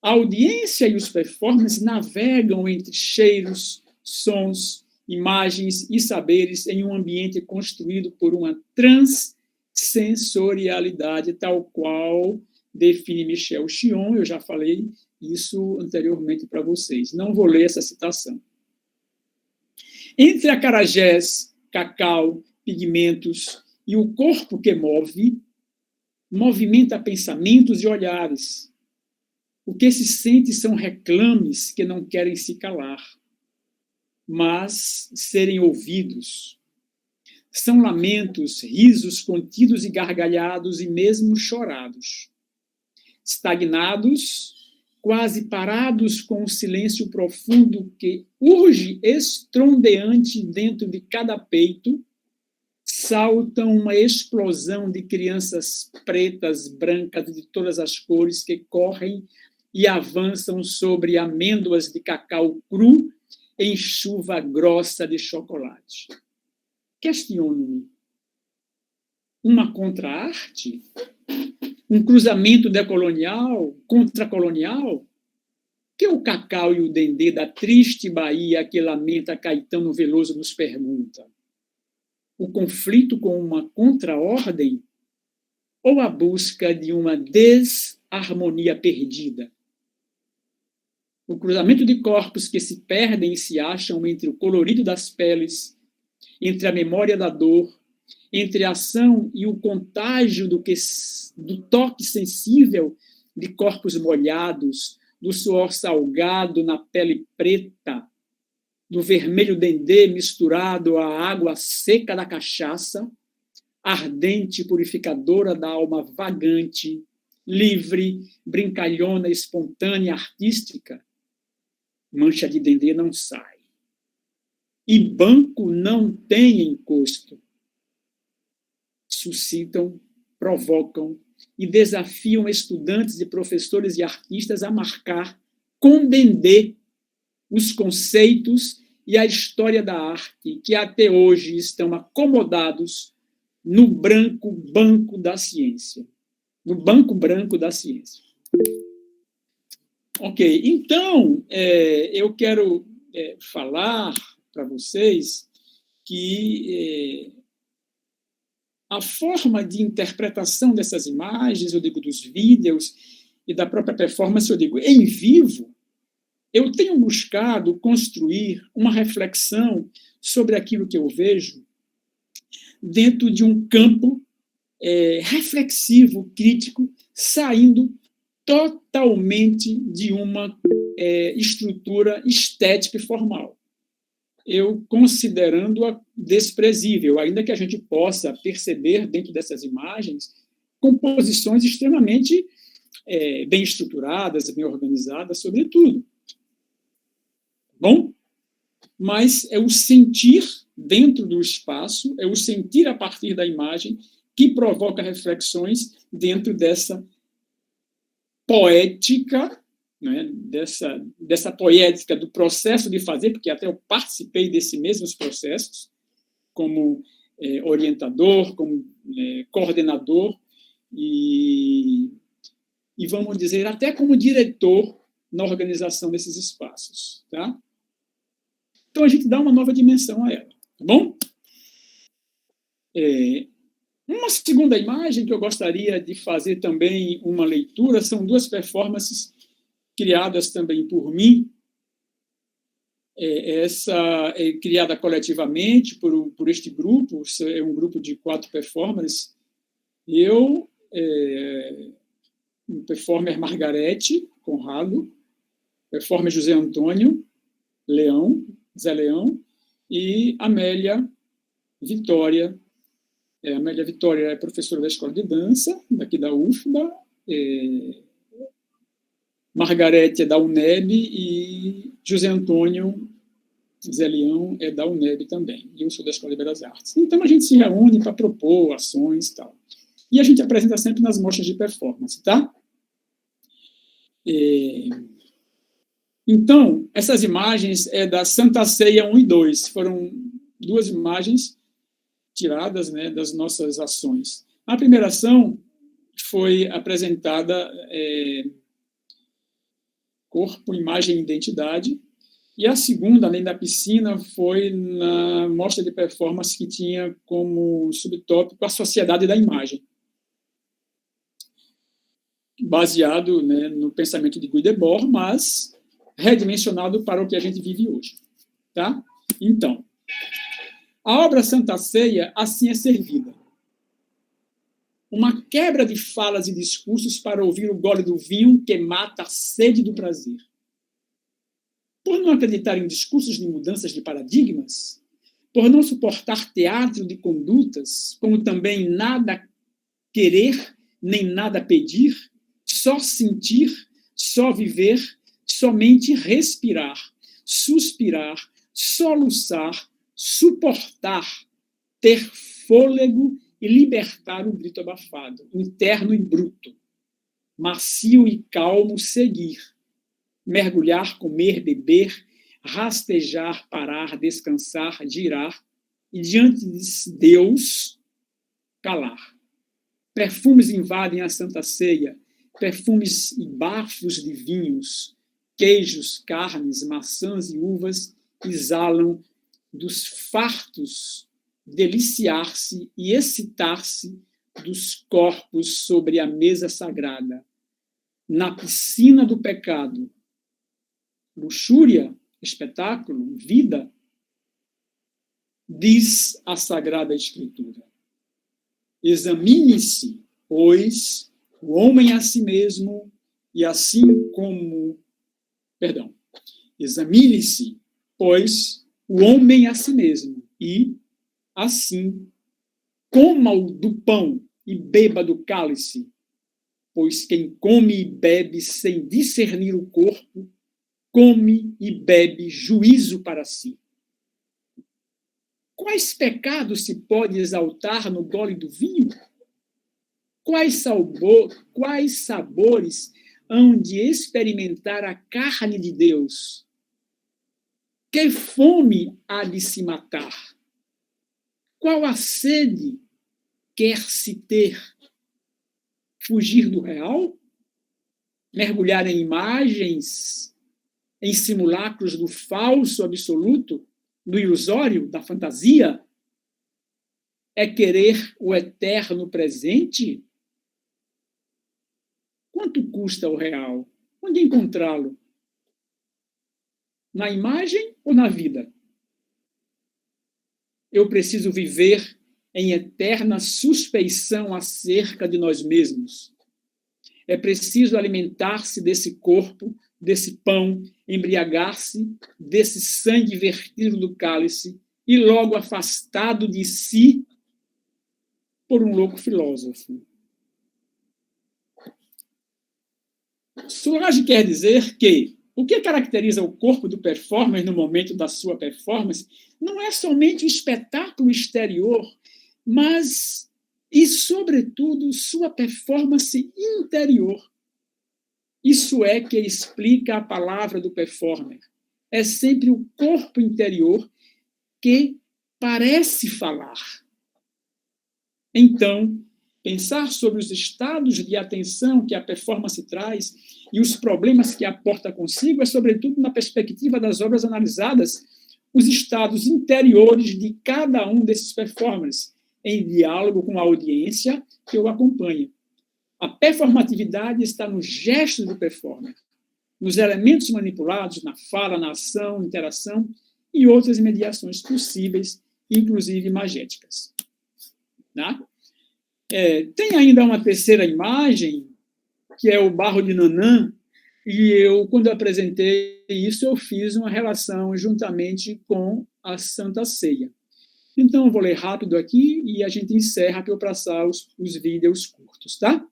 B: A audiência e os performers navegam entre cheiros, sons, imagens e saberes em um ambiente construído por uma transsensorialidade, tal qual define Michel Chion. Eu já falei isso anteriormente para vocês. Não vou ler essa citação. Entre acarajés, cacau, pigmentos e o corpo que movimenta pensamentos e olhares. O que se sente são reclames que não querem se calar, mas serem ouvidos. São lamentos, risos contidos e gargalhados e mesmo chorados. Estagnados, quase parados com o silêncio profundo que urge estrondeante dentro de cada peito, saltam uma explosão de crianças pretas, brancas, de todas as cores, que correm e avançam sobre amêndoas de cacau cru em chuva grossa de chocolate. Questiono-me. Uma contra-arte? Um cruzamento decolonial, contracolonial? Que o cacau e o dendê da triste Bahia que lamenta Caetano Veloso nos pergunta? O conflito com uma contra-ordem ou a busca de uma desarmonia perdida? O cruzamento de corpos que se perdem e se acham entre o colorido das peles, entre a memória da dor, entre a ação e o contágio do toque sensível de corpos molhados, do suor salgado na pele preta, do vermelho dendê misturado à água seca da cachaça, ardente purificadora da alma vagante, livre, brincalhona, espontânea, artística. Mancha de dendê não sai. E banco não tem encosto. Suscitam, provocam e desafiam estudantes e professores e artistas a marcar com dendê os conceitos e a história da arte que até hoje estão acomodados no branco banco da ciência. No banco branco da ciência. Ok, então, eu quero falar para vocês que a forma de interpretação dessas imagens, eu digo, dos vídeos e da própria performance, eu digo, em vivo, eu tenho buscado construir uma reflexão sobre aquilo que eu vejo dentro de um campo reflexivo, crítico, saindo totalmente de uma estrutura estética e formal. Eu considerando-a desprezível, ainda que a gente possa perceber dentro dessas imagens composições extremamente bem estruturadas, bem organizadas, sobretudo. Bom? Mas é o sentir dentro do espaço, é o sentir a partir da imagem que provoca reflexões dentro dessa poética, né, dessa poética do processo de fazer, porque até eu participei desses mesmos processos, como orientador, como coordenador, e vamos dizer, até como diretor na organização desses espaços. Tá? Então, a gente dá uma nova dimensão a ela. Tá bom? Uma segunda imagem que eu gostaria de fazer também uma leitura são duas performances criadas também por mim. Essa é criada coletivamente por este grupo, é um grupo de 4 performers. Eu, o performer Margarete Conrado, performer José Antônio Leão, Zé Leão, e Amélia Vitória. Amélia Vitória é professora da Escola de Dança, daqui da UFBA, Margarete é da UNEB e José Antônio Zé Leão é da UNEB também. E eu sou da Escola de Belas Artes. Então, a gente se reúne para propor ações e tal. E a gente apresenta sempre nas mostras de performance, tá? Então, essas imagens da Santa Ceia 1 e 2. Foram 2 imagens tiradas, né, das nossas ações. A primeira ação foi apresentada corpo, imagem e identidade, e a segunda, além da piscina, foi na mostra de performance que tinha como subtópico a sociedade da imagem, baseado, né, no pensamento de Guy Debord, mas redimensionado para o que a gente vive hoje. Tá? Então, a obra Santa Ceia assim é servida. Uma quebra de falas e discursos para ouvir o gole do vinho que mata a sede do prazer. Por não acreditar em discursos de mudanças de paradigmas, por não suportar teatro de condutas, como também nada querer, nem nada pedir, só sentir, só viver, somente respirar, suspirar, soluçar, suportar, ter fôlego e libertar o grito abafado, interno e bruto, macio e calmo seguir, mergulhar, comer, beber, rastejar, parar, descansar, girar, e diante de Deus, calar. Perfumes invadem a Santa Ceia, perfumes e bafos de vinhos, queijos, carnes, maçãs e uvas exalam dos fartos deliciar-se e excitar-se dos corpos sobre a mesa sagrada, na piscina do pecado. Luxúria, espetáculo, vida, diz a Sagrada Escritura. Examine-se, pois, o homem a si mesmo, e assim como... Perdão. Examine-se, pois, o homem a si mesmo, e assim coma do pão e beba do cálice, pois quem come e bebe sem discernir o corpo, come e bebe juízo para si. Quais pecados se pode exaltar no gole do vinho? Quais sabores hão de experimentar a carne de Deus? Que fome há de se matar? Qual a sede quer se ter? Fugir do real? Mergulhar em imagens, em simulacros do falso absoluto, do ilusório, da fantasia? É querer o eterno presente? Quanto custa o real? Onde encontrá-lo? Na imagem ou na vida? Eu preciso viver em eterna suspeição acerca de nós mesmos. É preciso alimentar-se desse corpo, desse pão, embriagar-se desse sangue vertido do cálice e logo afastado de si por um louco filósofo. Solange quer dizer que o que caracteriza o corpo do performer no momento da sua performance não é somente o espetáculo exterior, mas, e sobretudo, sua performance interior. Isso é que explica a palavra do performer. É sempre o corpo interior que parece falar. Então, pensar sobre os estados de atenção que a performance traz e os problemas que aporta consigo é, sobretudo, na perspectiva das obras analisadas, os estados interiores de cada um desses performers, em diálogo com a audiência que o acompanha. A performatividade está no gesto do performer, nos elementos manipulados, na fala, na ação, interação e outras mediações possíveis, inclusive imagéticas. Tá? Tem ainda uma terceira imagem, que é o barro de Nanã, e eu, quando eu apresentei isso, eu fiz uma relação juntamente com a Santa Ceia. Então, eu vou ler rápido aqui e a gente encerra para eu passar os vídeos curtos, tá?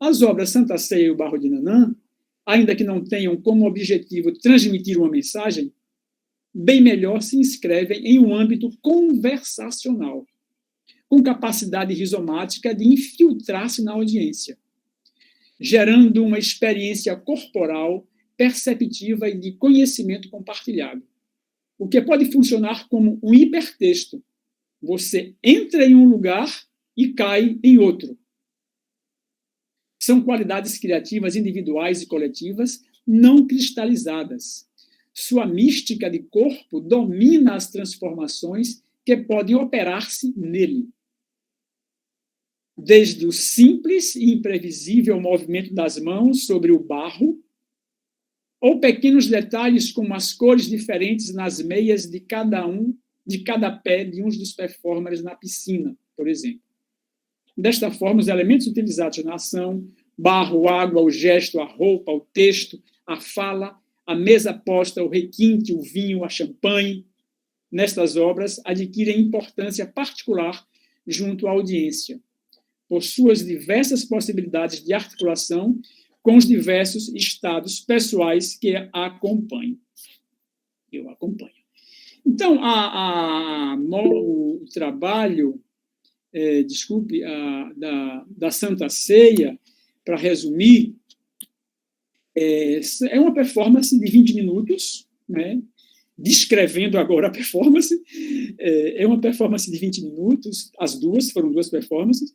B: As obras Santa Ceia e o Barro de Nanã, ainda que não tenham como objetivo transmitir uma mensagem, bem melhor se inscrevem em um âmbito conversacional, com capacidade rizomática de infiltrar-se na audiência, gerando uma experiência corporal, perceptiva e de conhecimento compartilhado, o que pode funcionar como um hipertexto. Você entra em um lugar e cai em outro. São qualidades criativas individuais e coletivas não cristalizadas. Sua mística de corpo domina as transformações que podem operar-se nele. Desde o simples e imprevisível movimento das mãos sobre o barro, ou pequenos detalhes como as cores diferentes nas meias de cada pé de um dos performers na piscina, por exemplo. Desta forma, os elementos utilizados na ação, barro, água, o gesto, a roupa, o texto, a fala, a mesa posta, o requinte, o vinho, a champanhe, nestas obras, adquirem importância particular junto à audiência, por suas diversas possibilidades de articulação com os diversos estados pessoais que a acompanham. Eu acompanho. Então, o trabalho, da Santa Ceia, para resumir, é uma performance de 20 minutos, né? Descrevendo agora a performance, é uma performance de 20 minutos, foram duas performances,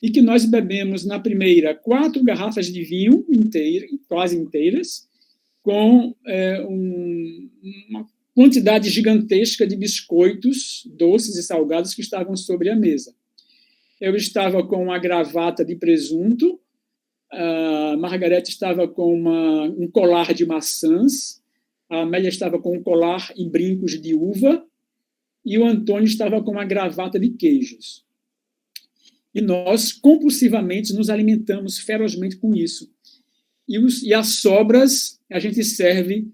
B: e que nós bebemos na primeira 4 garrafas de vinho quase inteiras, com uma quantidade gigantesca de biscoitos doces e salgados que estavam sobre a mesa. Eu estava com uma gravata de presunto, a Margarete estava com um colar de maçãs, a Amélia estava com um colar e brincos de uva, e o Antônio estava com uma gravata de queijos. E nós, compulsivamente, nos alimentamos ferozmente com isso. E as sobras a gente serve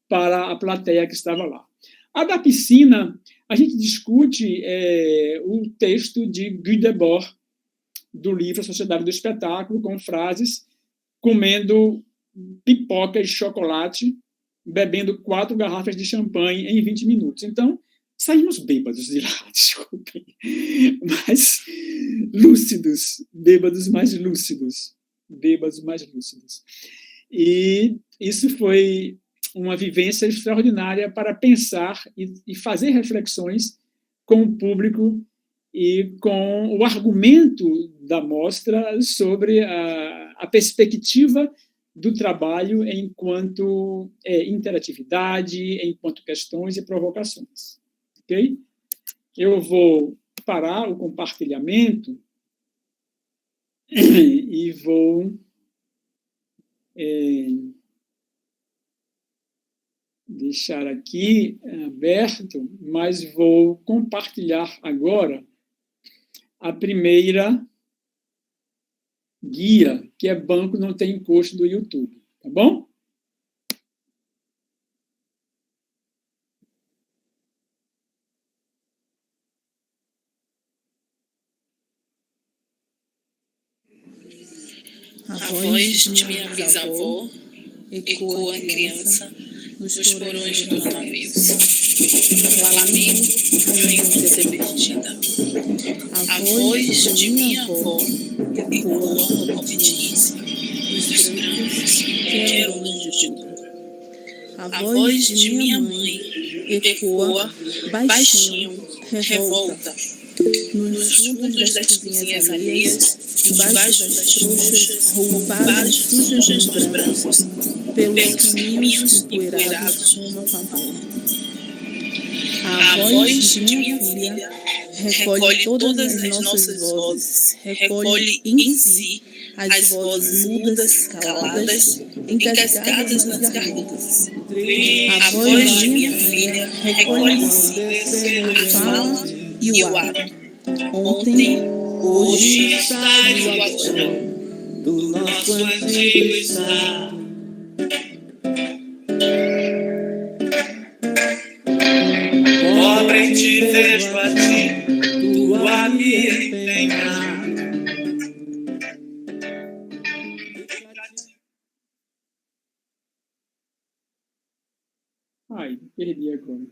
B: para a plateia que estava lá. A da piscina, a gente discute o texto de Guy Debord, do livro A Sociedade do Espetáculo, com frases comendo pipoca e chocolate, bebendo 4 garrafas de champanhe em 20 minutos. Então, saímos bêbados de lá, desculpem, mas lúcidos, bêbados mais lúcidos. E isso foi uma vivência extraordinária para pensar e fazer reflexões com o público e com o argumento da mostra sobre a perspectiva do trabalho enquanto interatividade, enquanto questões e provocações. Ok? Eu vou parar o compartilhamento e vou deixar aqui aberto, mas vou compartilhar agora a primeira guia, que é Banco Não Tem Imposto do YouTube. Tá bom?
C: A voz de minha bisavó ecoa a criança nos porões do navios. Lamento a infância perdida. A voz de minha avó ecoa a obediência dos brancos que eram donos de tudo. A voz de minha mãe ecoa baixinho, revolta, nos fundos das cozinhas alheias, debaixo das trouxas roupadas sujas dos brancos, pelos caminhos empoeirados como uma favela. A voz de minha filha recolhe todas as nossas vozes, recolhe em si as vozes mudas, caladas, engasgadas nas gargantas. A voz de minha filha recolhe em si a fala e o ato. Ontem, hoje, sabe o agora do nosso antigo estado. Pobre te vejo a ti, tua me empenhar.
B: Ai, perdi agora.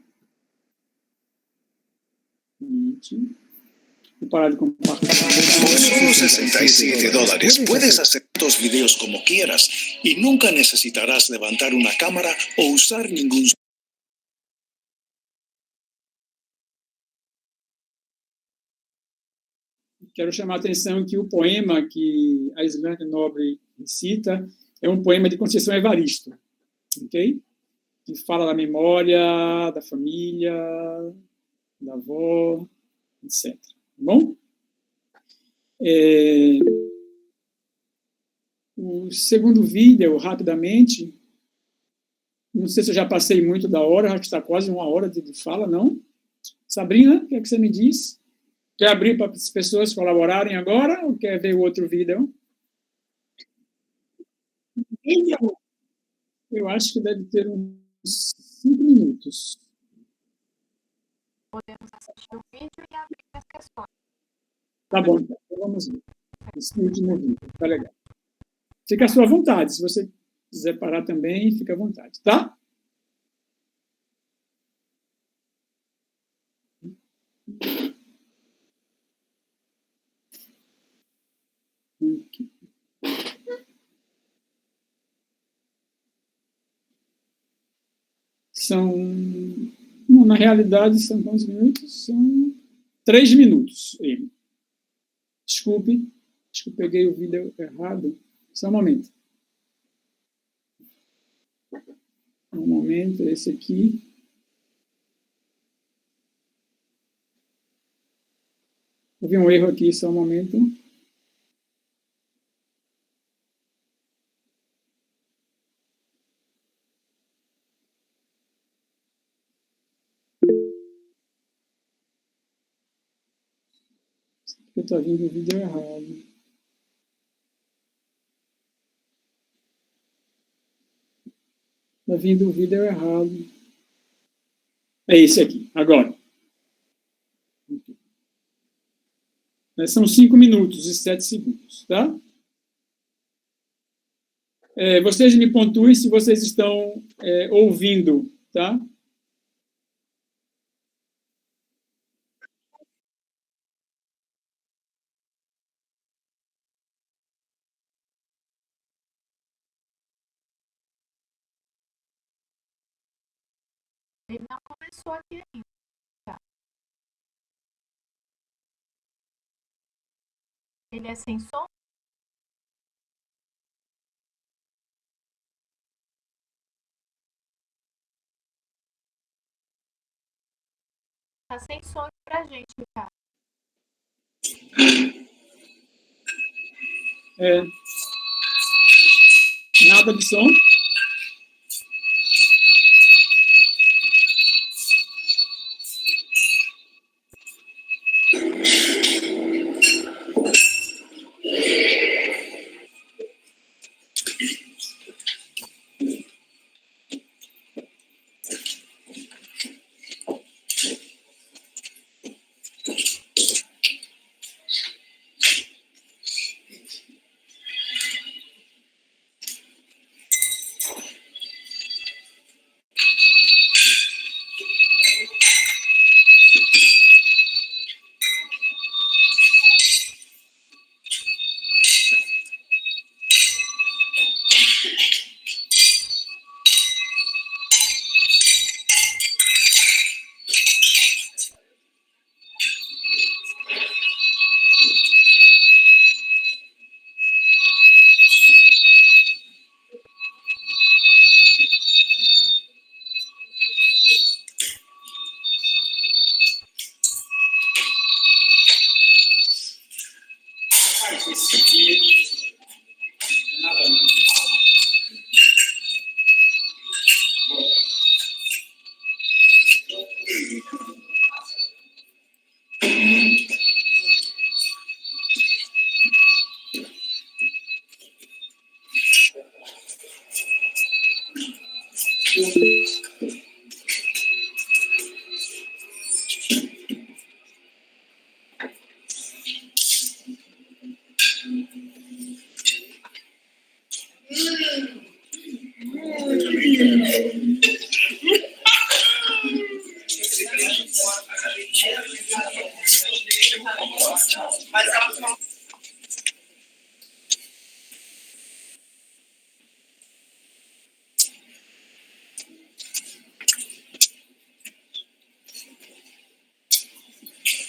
B: Vou parar de compartilhar.
D: Por solo $67 puedes hacer estos videos como quieras y nunca necesitarás levantar una cámara o usar ningún.
B: Quero chamar a atenção que o poema que a Islândia Nobre cita é um poema de Conceição Evaristo, ok? Que fala da memória, da família, da avó, etc. Tá bom? O segundo vídeo, rapidamente, não sei se eu já passei muito da hora, acho que está quase 1 hora de fala, não? Sabrina, o que é que você me diz? Quer abrir para as pessoas colaborarem agora ou quer ver o outro vídeo? Eu acho que deve ter uns 5 minutos.
A: Podemos assistir o vídeo e abrir as questões.
B: Tá bom, então vamos ver. Esse último vídeo, tá legal. Fica à sua vontade, se você quiser parar também, fica à vontade, tá? Aqui. Na realidade, são quantos minutos? São 3 minutos. Desculpe, acho que eu peguei o vídeo errado. Só um momento. Um momento, esse aqui. Houve um erro aqui, só um momento. Eu estou vendo o vídeo errado. Está vindo o vídeo errado. É esse aqui, agora. São 5 minutos e 7 segundos, tá? Vocês me pontuem se vocês estão ouvindo, tá?
A: Ele não começou aqui ainda. Tá? Ele é sem som? Tá sem som pra gente, Ricardo.
B: Nada de som.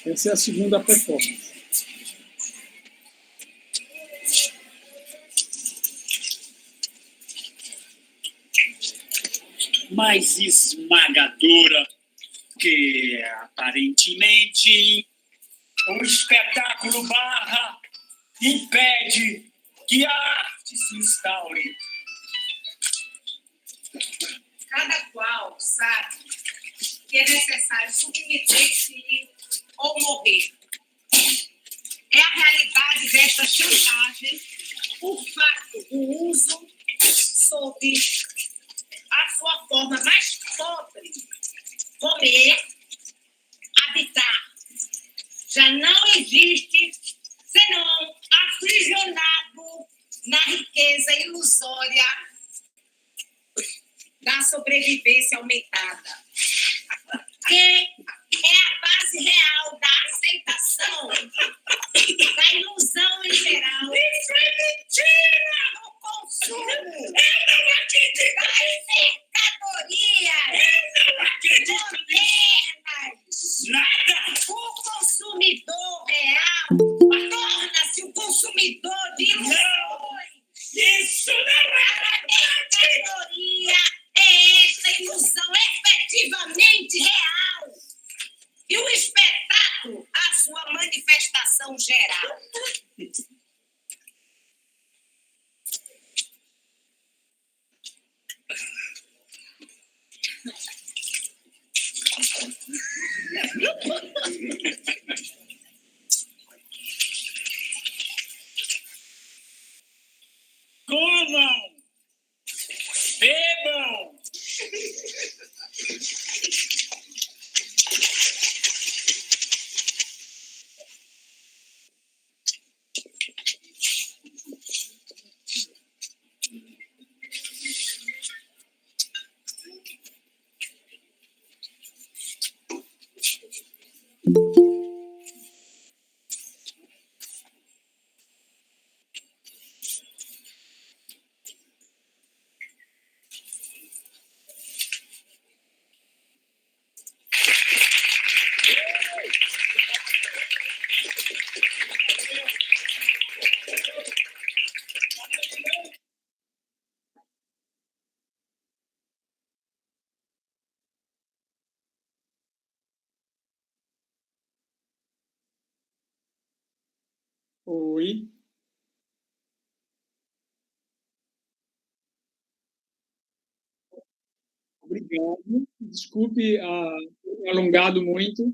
B: Essa é a segunda performance.
E: Mais esmagadora que, aparentemente, o espetáculo barra impede que a arte se instaure.
F: Cada qual sabe que é necessário submeter-se ou morrer. É a realidade desta chantagem o fato do uso sob a sua forma mais pobre, comer, habitar. Já não existe senão aprisionado na riqueza ilusória da sobrevivência aumentada, que é a base real da aceitação da ilusão em geral. Isso é mentira! O consumo da mercadoria modernas.
E: Nada!
F: O consumidor real torna-se o consumidor de ilusões.
E: Isso não é
F: A mercadoria é esta ilusão efetivamente real. E o espetáculo, a sua manifestação geral.
E: Comam! Bebam!
B: Oi. Obrigado. Desculpe ter alongado muito.